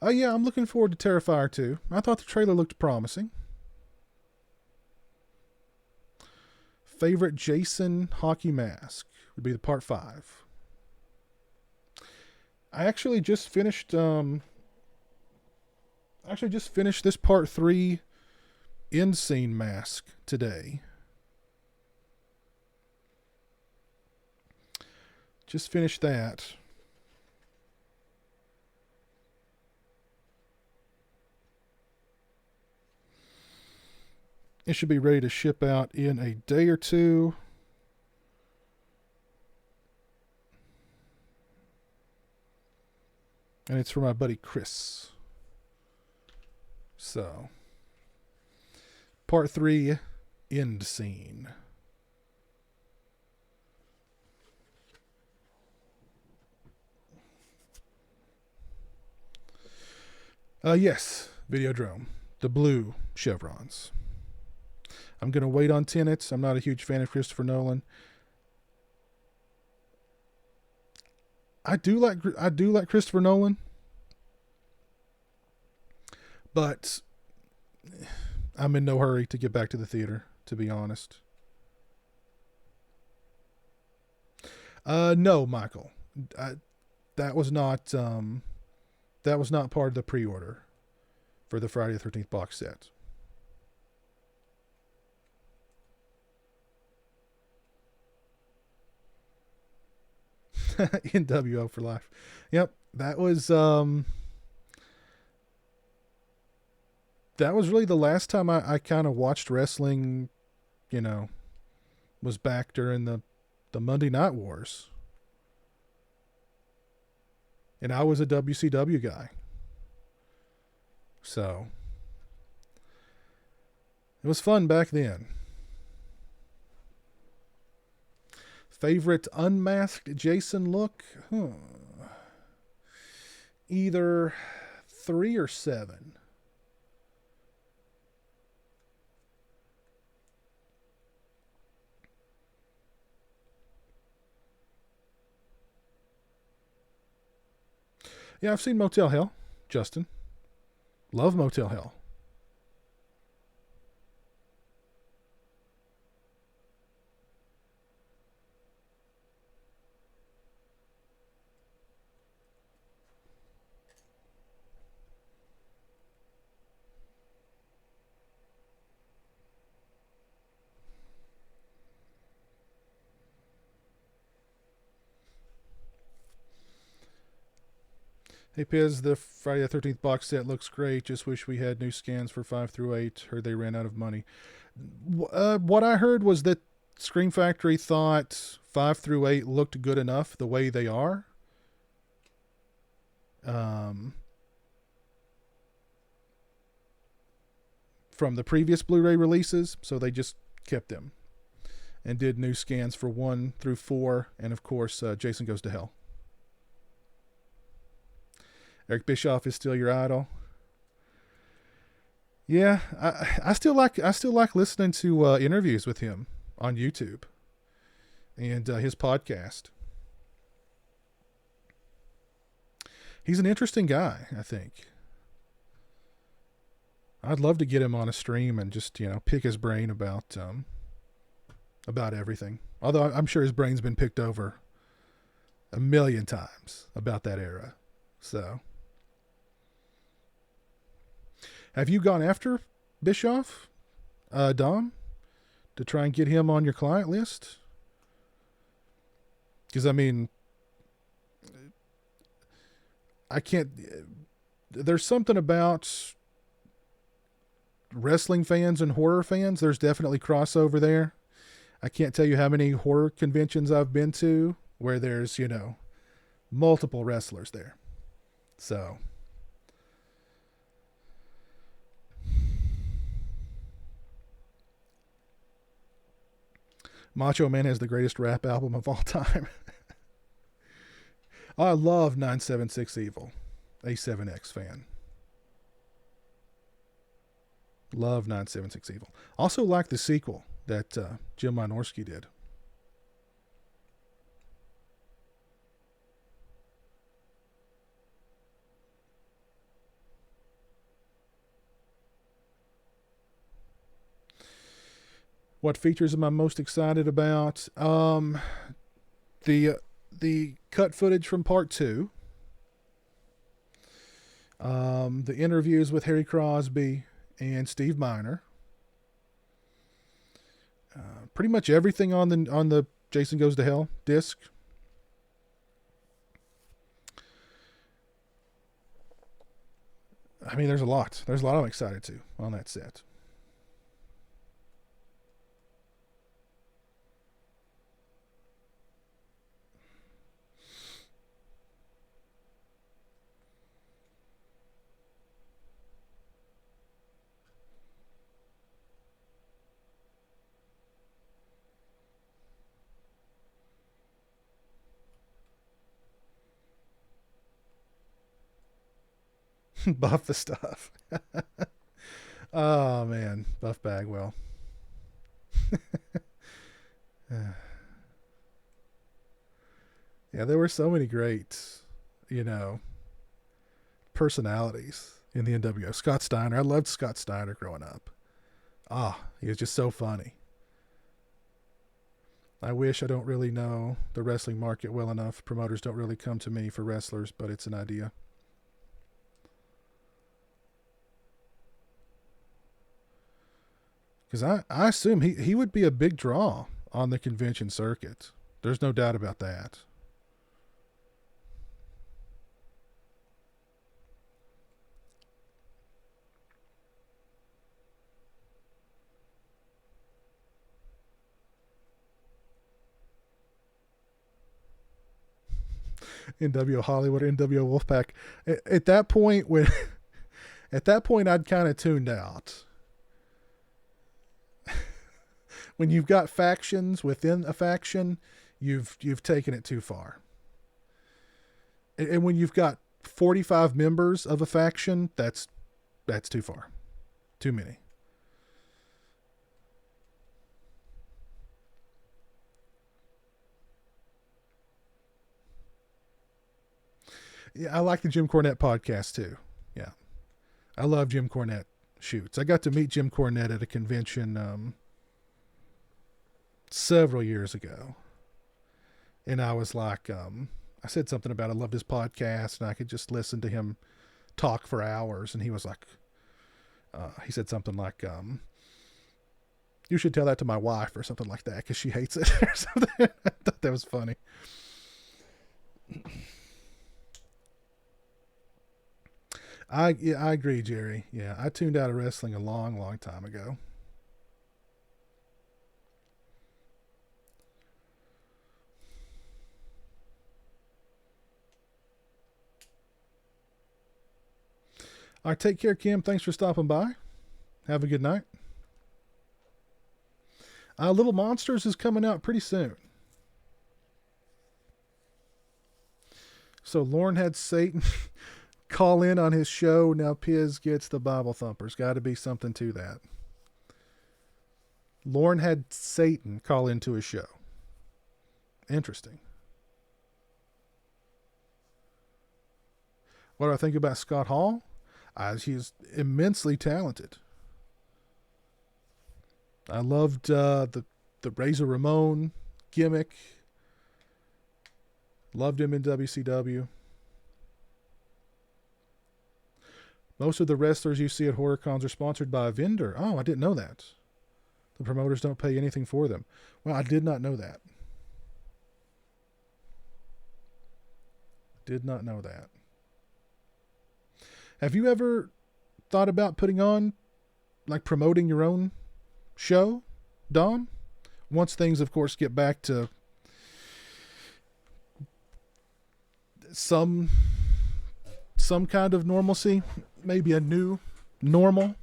Yeah, I'm looking forward to Terrifier 2. I thought the trailer looked promising. Favorite Jason hockey mask would be the part 5. I actually just finished this part 3 end scene mask today. Just finished that. It should be ready to ship out in a day or two. And it's for my buddy Chris. So, part 3, end scene. Yes, Videodrome. The blue chevrons. I'm going to wait on Tenet. I'm not a huge fan of Christopher Nolan. I do like Christopher Nolan, but I'm in no hurry to get back to the theater, to be honest. No, Michael. That was not part of the pre-order for the Friday the 13th box set. NWO for life. Yep, that was really the last time I kind of watched wrestling, was back during the Monday Night Wars. And I was a WCW guy. So it was fun back then. Favorite unmasked Jason look? Either 3 or 7. Yeah, I've seen Motel Hell, Justin. Love Motel Hell. Hey Piz, the Friday the 13th box set looks great. Just wish we had new scans for 5 through 8. Heard they ran out of money. What I heard was that Scream Factory thought 5 through 8 looked good enough the way they are. From the previous Blu-ray releases, so they just kept them and did new scans for 1 through 4, and of course, Jason Goes to Hell. Eric Bischoff is still your idol. Yeah, I still like listening to interviews with him on YouTube and his podcast. He's an interesting guy, I think. I'd love to get him on a stream and just, pick his brain about everything. Although I'm sure his brain's been picked over a million times about that era. So, have you gone after Bischoff, Dom, to try and get him on your client list? Because, I mean, I can't... There's something about wrestling fans and horror fans. There's definitely crossover there. I can't tell you how many horror conventions I've been to where there's, multiple wrestlers there. So... Macho Man has the greatest rap album of all time. I love 976 Evil, A7X fan. Love 976 Evil. Also like the sequel that Jim Wynorski did. What features am I most excited about? The cut footage from part 2. The interviews with Harry Crosby and Steve Miner. Pretty much everything on the Jason Goes to Hell disc. I mean, there's a lot. There's a lot I'm excited to on that set. Buff the stuff. Oh man, Buff Bagwell. Yeah, there were so many great, personalities in the NWO. Scott Steiner. I loved Scott Steiner growing up. He was just so funny. I wish I don't really know the wrestling market well enough. Promoters don't really come to me for wrestlers, but it's an idea. Because I assume he would be a big draw on the convention circuit. There's no doubt about that. NWO Hollywood, NWO Wolfpack. At that point, I'd kind of tuned out. When you've got factions within a faction, you've taken it too far. And when you've got 45 members of a faction, that's too far. Too many. Yeah, I like the Jim Cornette podcast too. Yeah. I love Jim Cornette shoots. I got to meet Jim Cornette at a convention several years ago. And I was like, I said something about I loved his podcast and I could just listen to him talk for hours. And he was like, he said something like, you should tell that to my wife or something like that because she hates it or something. I thought that was funny. I agree, Jerry. Yeah, I tuned out of wrestling a long, long time ago. All right, take care, Kim. Thanks for stopping by. Have a good night. Little Monsters is coming out pretty soon. So Lauren had Satan call in on his show. Now Piz gets the Bible Thumpers. Got to be something to that. Lauren had Satan call into his show. Interesting. What do I think about Scott Hall? He's immensely talented. I loved the Razor Ramon gimmick. Loved him in WCW. Most of the wrestlers you see at horror cons are sponsored by a vendor. Oh, I didn't know that. The promoters don't pay anything for them. Well, I did not know that. Did not know that. Have you ever thought about putting on, like, promoting your own show, Don? Once things, of course, get back to some kind of normalcy, maybe a new normal.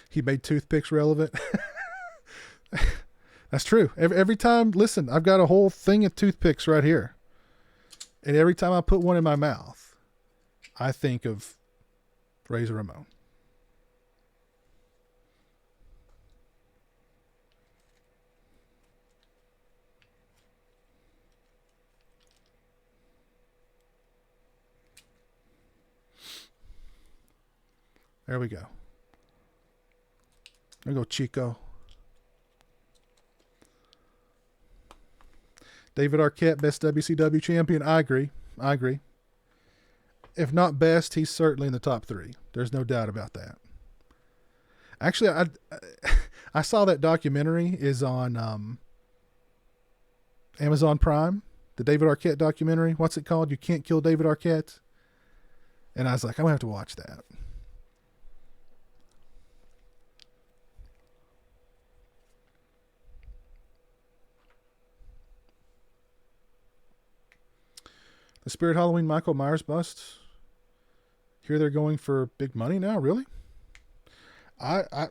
He made toothpicks relevant. That's true. Every time, listen, I've got a whole thing of toothpicks right here. And every time I put one in my mouth, I think of Razor Ramon. There we go. There we go, Chico. David Arquette, best WCW champion. I agree. If not best, he's certainly in the top 3. There's no doubt about that. Actually, I saw that documentary is on Amazon Prime. The David Arquette documentary. What's it called? You Can't Kill David Arquette. And I was like, I'm going to have to watch that. The Spirit Halloween Michael Myers bust. Here they're going for big money now, really? I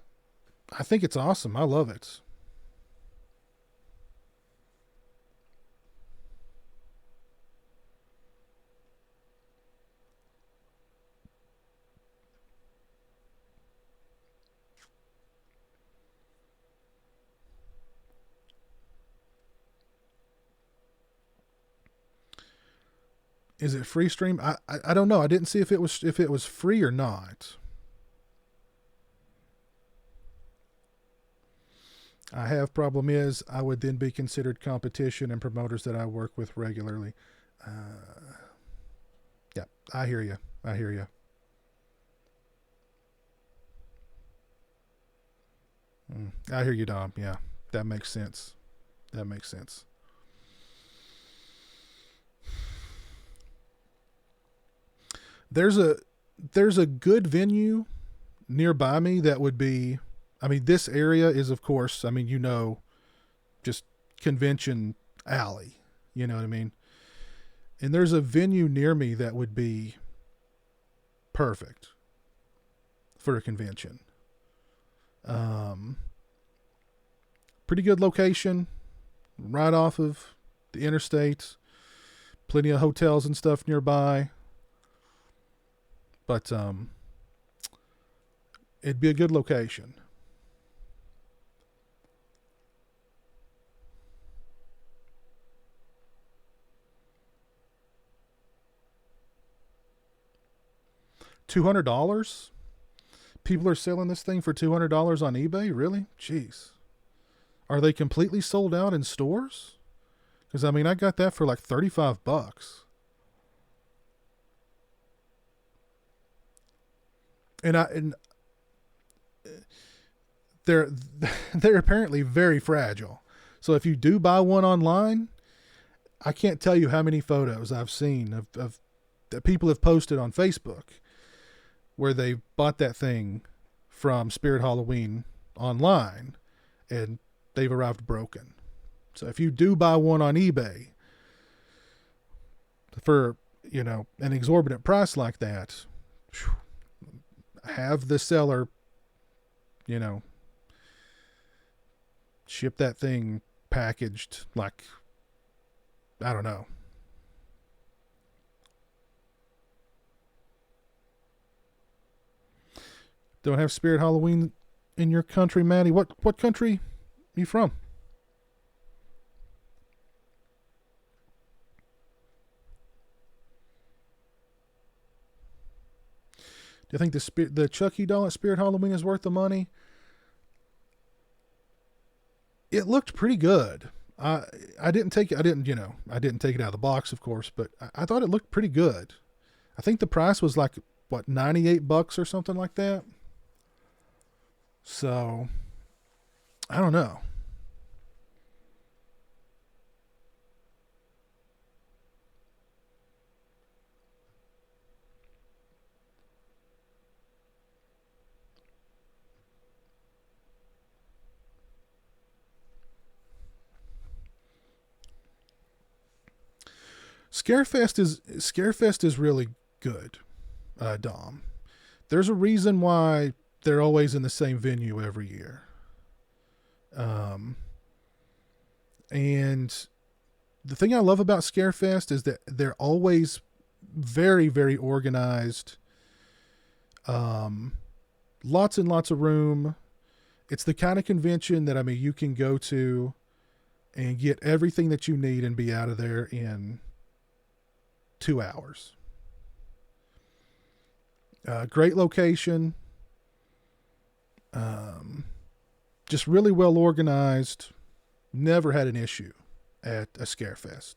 think it's awesome. I love it. Is it free stream? I don't know. I didn't see if it was free or not. I have problem is I would then be considered competition and promoters that I work with regularly. Yeah, I hear you. I hear you, Dom. Yeah, that makes sense. There's a good venue nearby me that would be, I mean, this area is, of course, I mean, just convention alley, you know what I mean? And there's a venue near me that would be perfect for a convention. Pretty good location, right off of the interstate, plenty of hotels and stuff nearby. But it'd be a good location. $200? People are selling this thing for $200 on eBay? Really? Jeez. Are they completely sold out in stores? Because, I mean, I got that for like $35. and they're they're apparently very fragile. So if you do buy one online, I can't tell you how many photos I've seen of that people have posted on Facebook where they bought that thing from Spirit Halloween online and they've arrived broken. So if you do buy one on eBay for, you know, an exorbitant price like that, have the seller, you know, ship that thing packaged like, I don't know. Don't have Spirit Halloween in your country, Maddie? What country are you from? Do you think the Chucky doll at Spirit Halloween is worth the money? It looked pretty good. I didn't take it out of the box, of course, but I thought it looked pretty good. I think the price was like, what, $98 or something like that. So, I don't know. Scarefest is really good, Dom. There's a reason why they're always in the same venue every year. And the thing I love about Scarefest is that they're always very, very organized. Lots and lots of room. It's the kind of convention that, I mean, you can go to and get everything that you need and be out of there in 2 hours. Great location. Just really well organized. Never had an issue at a Scarefest.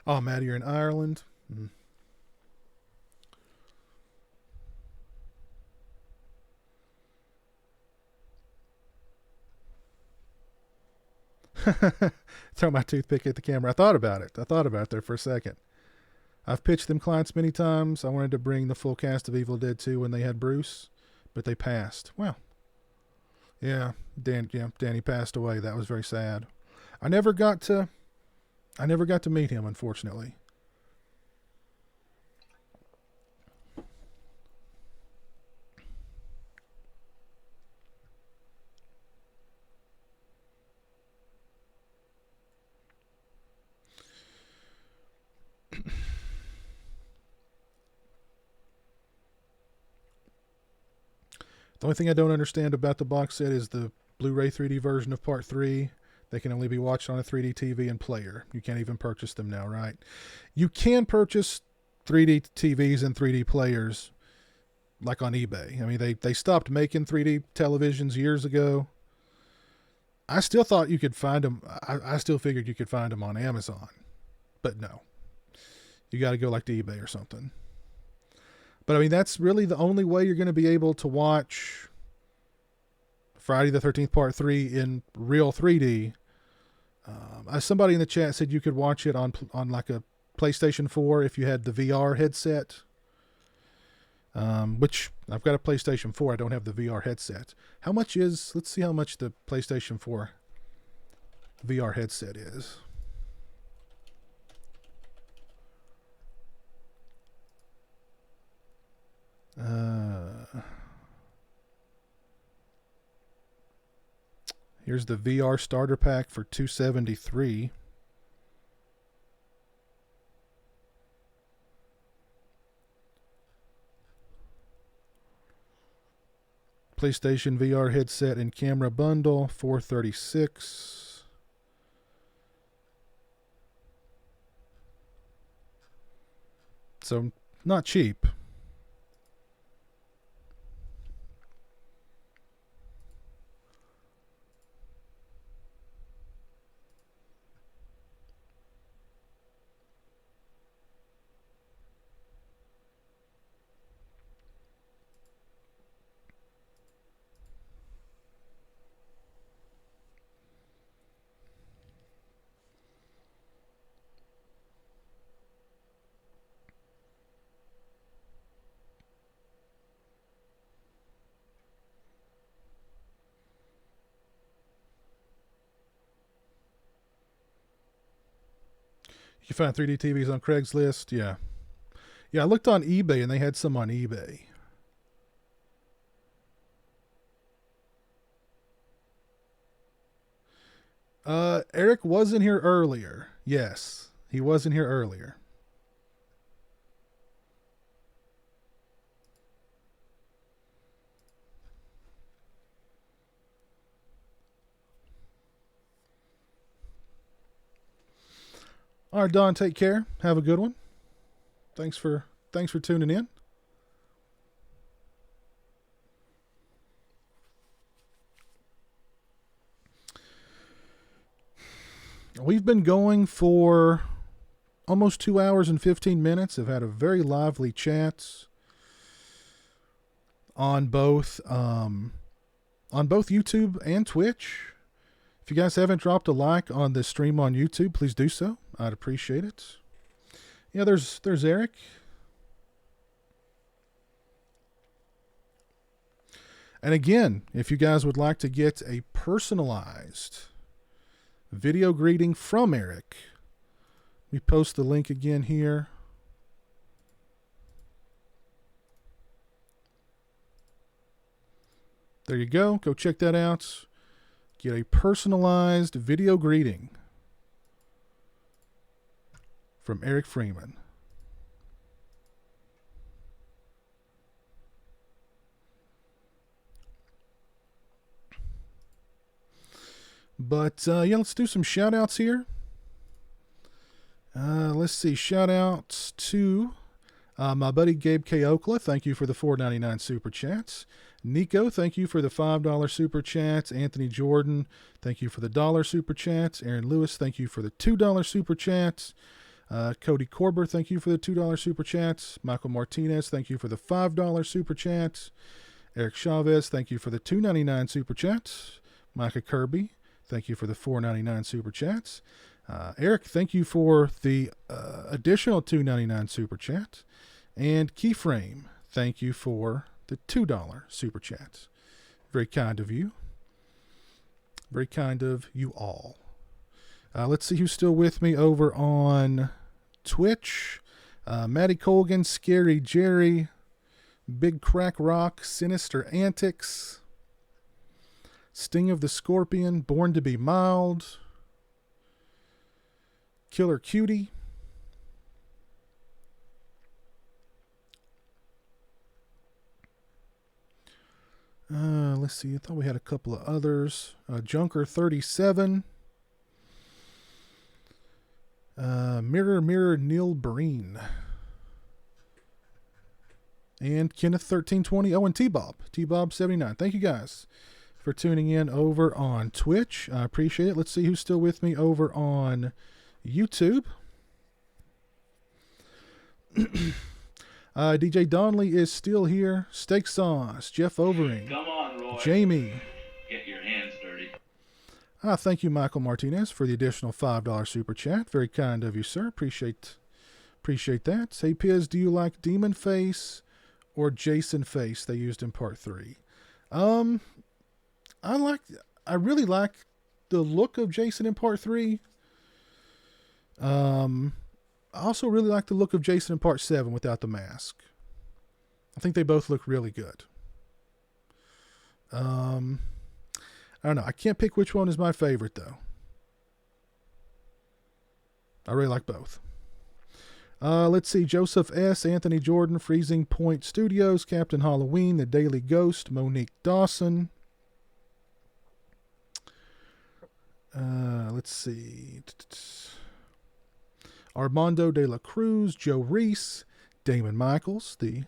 Oh, Matt, you're in Ireland. Throw my toothpick at the camera. I thought about it there for a second. I've pitched them clients many times. I wanted to bring the full cast of Evil Dead 2 when they had Bruce, but they passed. Well, yeah, Danny passed away. That was very sad. I never got to meet him, unfortunately. The only thing I don't understand about the box set is the Blu-ray 3D version of Part 3. They can only be watched on a 3D TV and player. You can't even purchase them now, right? You can purchase 3D TVs and 3D players like on eBay. I mean, they stopped making 3D televisions years ago. I still thought you could find them. I still figured you could find them on Amazon. But no. You got to go like to eBay or something. But I mean, that's really the only way you're going to be able to watch Friday the 13th Part 3 in real 3D. Somebody in the chat said you could watch it on like a PlayStation 4 if you had the VR headset. Which I've got a PlayStation 4. I don't have the VR headset. Let's see how much the PlayStation 4 VR headset is. Here's the VR starter pack for $273. PlayStation VR headset and camera bundle $436. So not cheap. You can find 3D TVs on Craigslist. Yeah. Yeah, I looked on eBay and they had some on eBay. Eric was in here earlier. Yes, he was in here earlier. All right, Don, take care. Have a good one. Thanks for tuning in. We've been going for almost 2 hours and 15 minutes. I've had a very lively chat on both YouTube and Twitch. If you guys haven't dropped a like on this stream on YouTube, please do so. I'd appreciate it. Yeah, there's Eric. And again, if you guys would like to get a personalized video greeting from Eric, we post the link again here. There you go. Go check that out. Get a personalized video greeting from Eric Freeman. But yeah, let's do some shout outs here. Let's see. Shout outs to my buddy Gabe K. Okla. Thank you for the $4.99 super chats. Nico, thank you for the $5 super chats. Anthony Jordan, thank you for the $1 super chats. Aaron Lewis, thank you for the $2 super chats. Cody Korber, thank you for the $2 super chats. Michael Martinez, thank you for the $5 super chats. Eric Chavez, thank you for the $2.99 super chats. Micah Kirby, thank you for the $4.99 super chats. Eric, thank you for the additional $2.99 super chat. And Keyframe, thank you for the $2 super chats. Very kind of you. Very kind of you all. Let's see who's still with me over on Twitch. Maddie Colgan, Scary Jerry, Big Crack Rock, Sinister Antics, Sting of the Scorpion, Born to be Mild, Killer Cutie, let's see, I thought we had a couple of others. Junker 37, Mirror Neil Breen, and Kenneth 1320. Oh, and T-Bob 79. Thank you guys for tuning in over on Twitch. I appreciate it. Let's see who's still with me over on YouTube. DJ Donnelly is still here. Steak Sauce, Jeff Overing, Come on, Roy. Jamie. Get your hands dirty. Thank you, Michael Martinez, for the additional $5 super chat. Very kind of you, sir. Appreciate that. Hey, Piz, do you like Demon Face or Jason Face they used in Part 3? I really like the look of Jason in Part 3. I also really like the look of Jason in Part 7 without the mask. I think they both look really good. I don't know. I can't pick which one is my favorite, though. I really like both. Let's see. Joseph S., Anthony Jordan, Freezing Point Studios, Captain Halloween, The Daily Ghost, Monique Dawson. Let's see. Armando de la Cruz, Joe Reese, Damon Michaels, the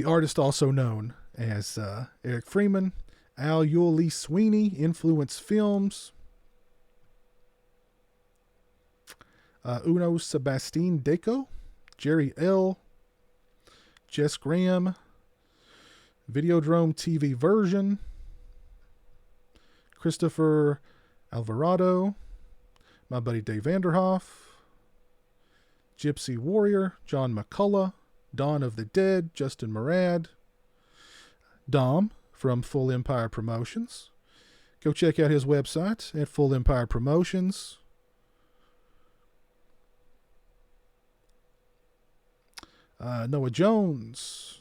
artist also known as Eric Freeman. Al Yule Lee Sweeney, Influence Films. Uno Sebastien Deco, Jerry L., Jess Graham, Videodrome TV Version, Christopher Alvarado, my buddy Dave Vanderhoff, Gypsy Warrior, John McCullough, Dawn of the Dead, Justin Murad, Dom from Full Empire Promotions. Go check out his website at Full Empire Promotions. Noah Jones.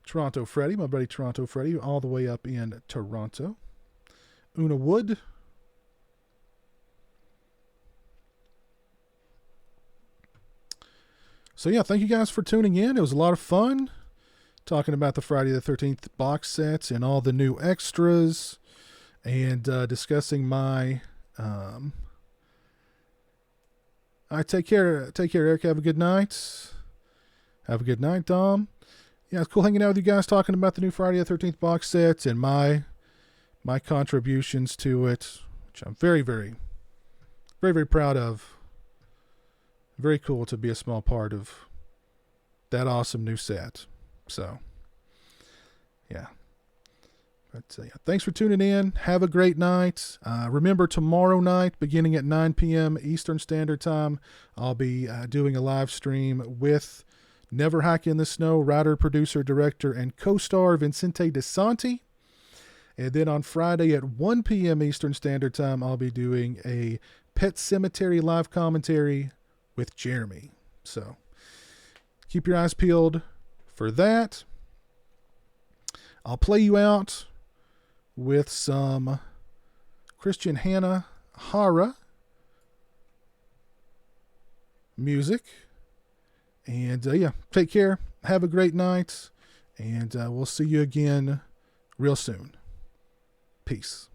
Toronto Freddy, my buddy Toronto Freddy, all the way up in Toronto. Una Wood. So yeah, thank you guys for tuning in. It was a lot of fun talking about the Friday the 13th box sets and all the new extras, and discussing my I take care, Eric. Have a good night. Have a good night, Dom. Yeah, it's cool hanging out with you guys, talking about the new Friday the 13th box sets and my contributions to it, which I'm very, very, very, very proud of. Very cool to be a small part of that awesome new set. So, yeah. But yeah, thanks for tuning in. Have a great night. Remember, tomorrow night, beginning at 9 p.m. Eastern Standard Time, I'll be doing a live stream with Never Hike in the Snow writer, producer, director, and co-star Vincente DeSanti. And then on Friday at 1 p.m. Eastern Standard Time, I'll be doing a Pet Cemetery live commentary with Jeremy. So keep your eyes peeled for that. I'll play you out with some Christian Hanna Hara music. And yeah, take care. Have a great night. And we'll see you again real soon. Peace.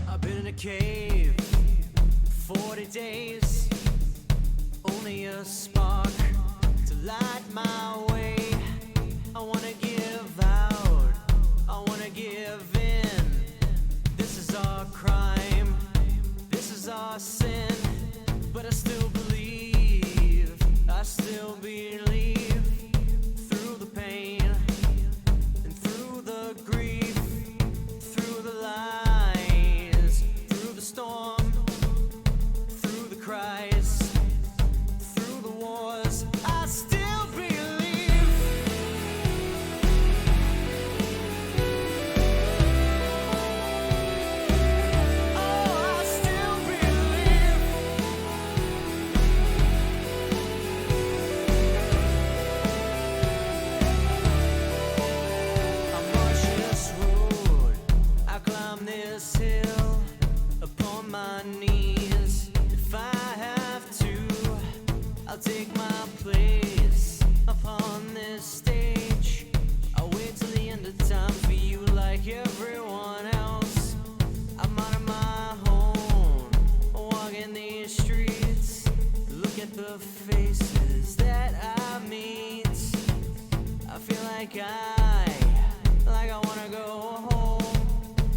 I've been in a cave 40 days, only a spark to light my way. I wanna give out, I wanna give in. This is our crime, this is our sin, but I still believe, I still believe. Through the pain and through the grief, through the lies, through the storm, through the cries, through the wars, I still believe. Oh, I still believe. I march this road, I climb this hill upon my knees. If I have to, I'll take my place upon this stage. I'll wait till the end of time for you like everyone else. I'm out of my home, walking these streets. Look at the faces that I meet. I feel like I wanna go home.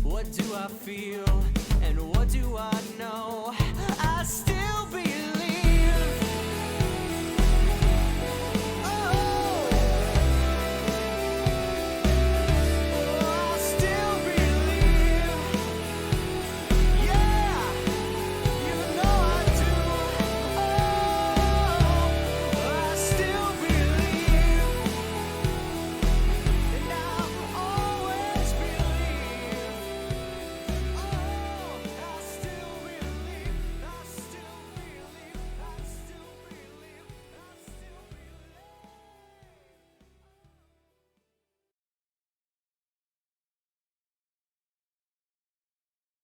What do I feel and what do I know?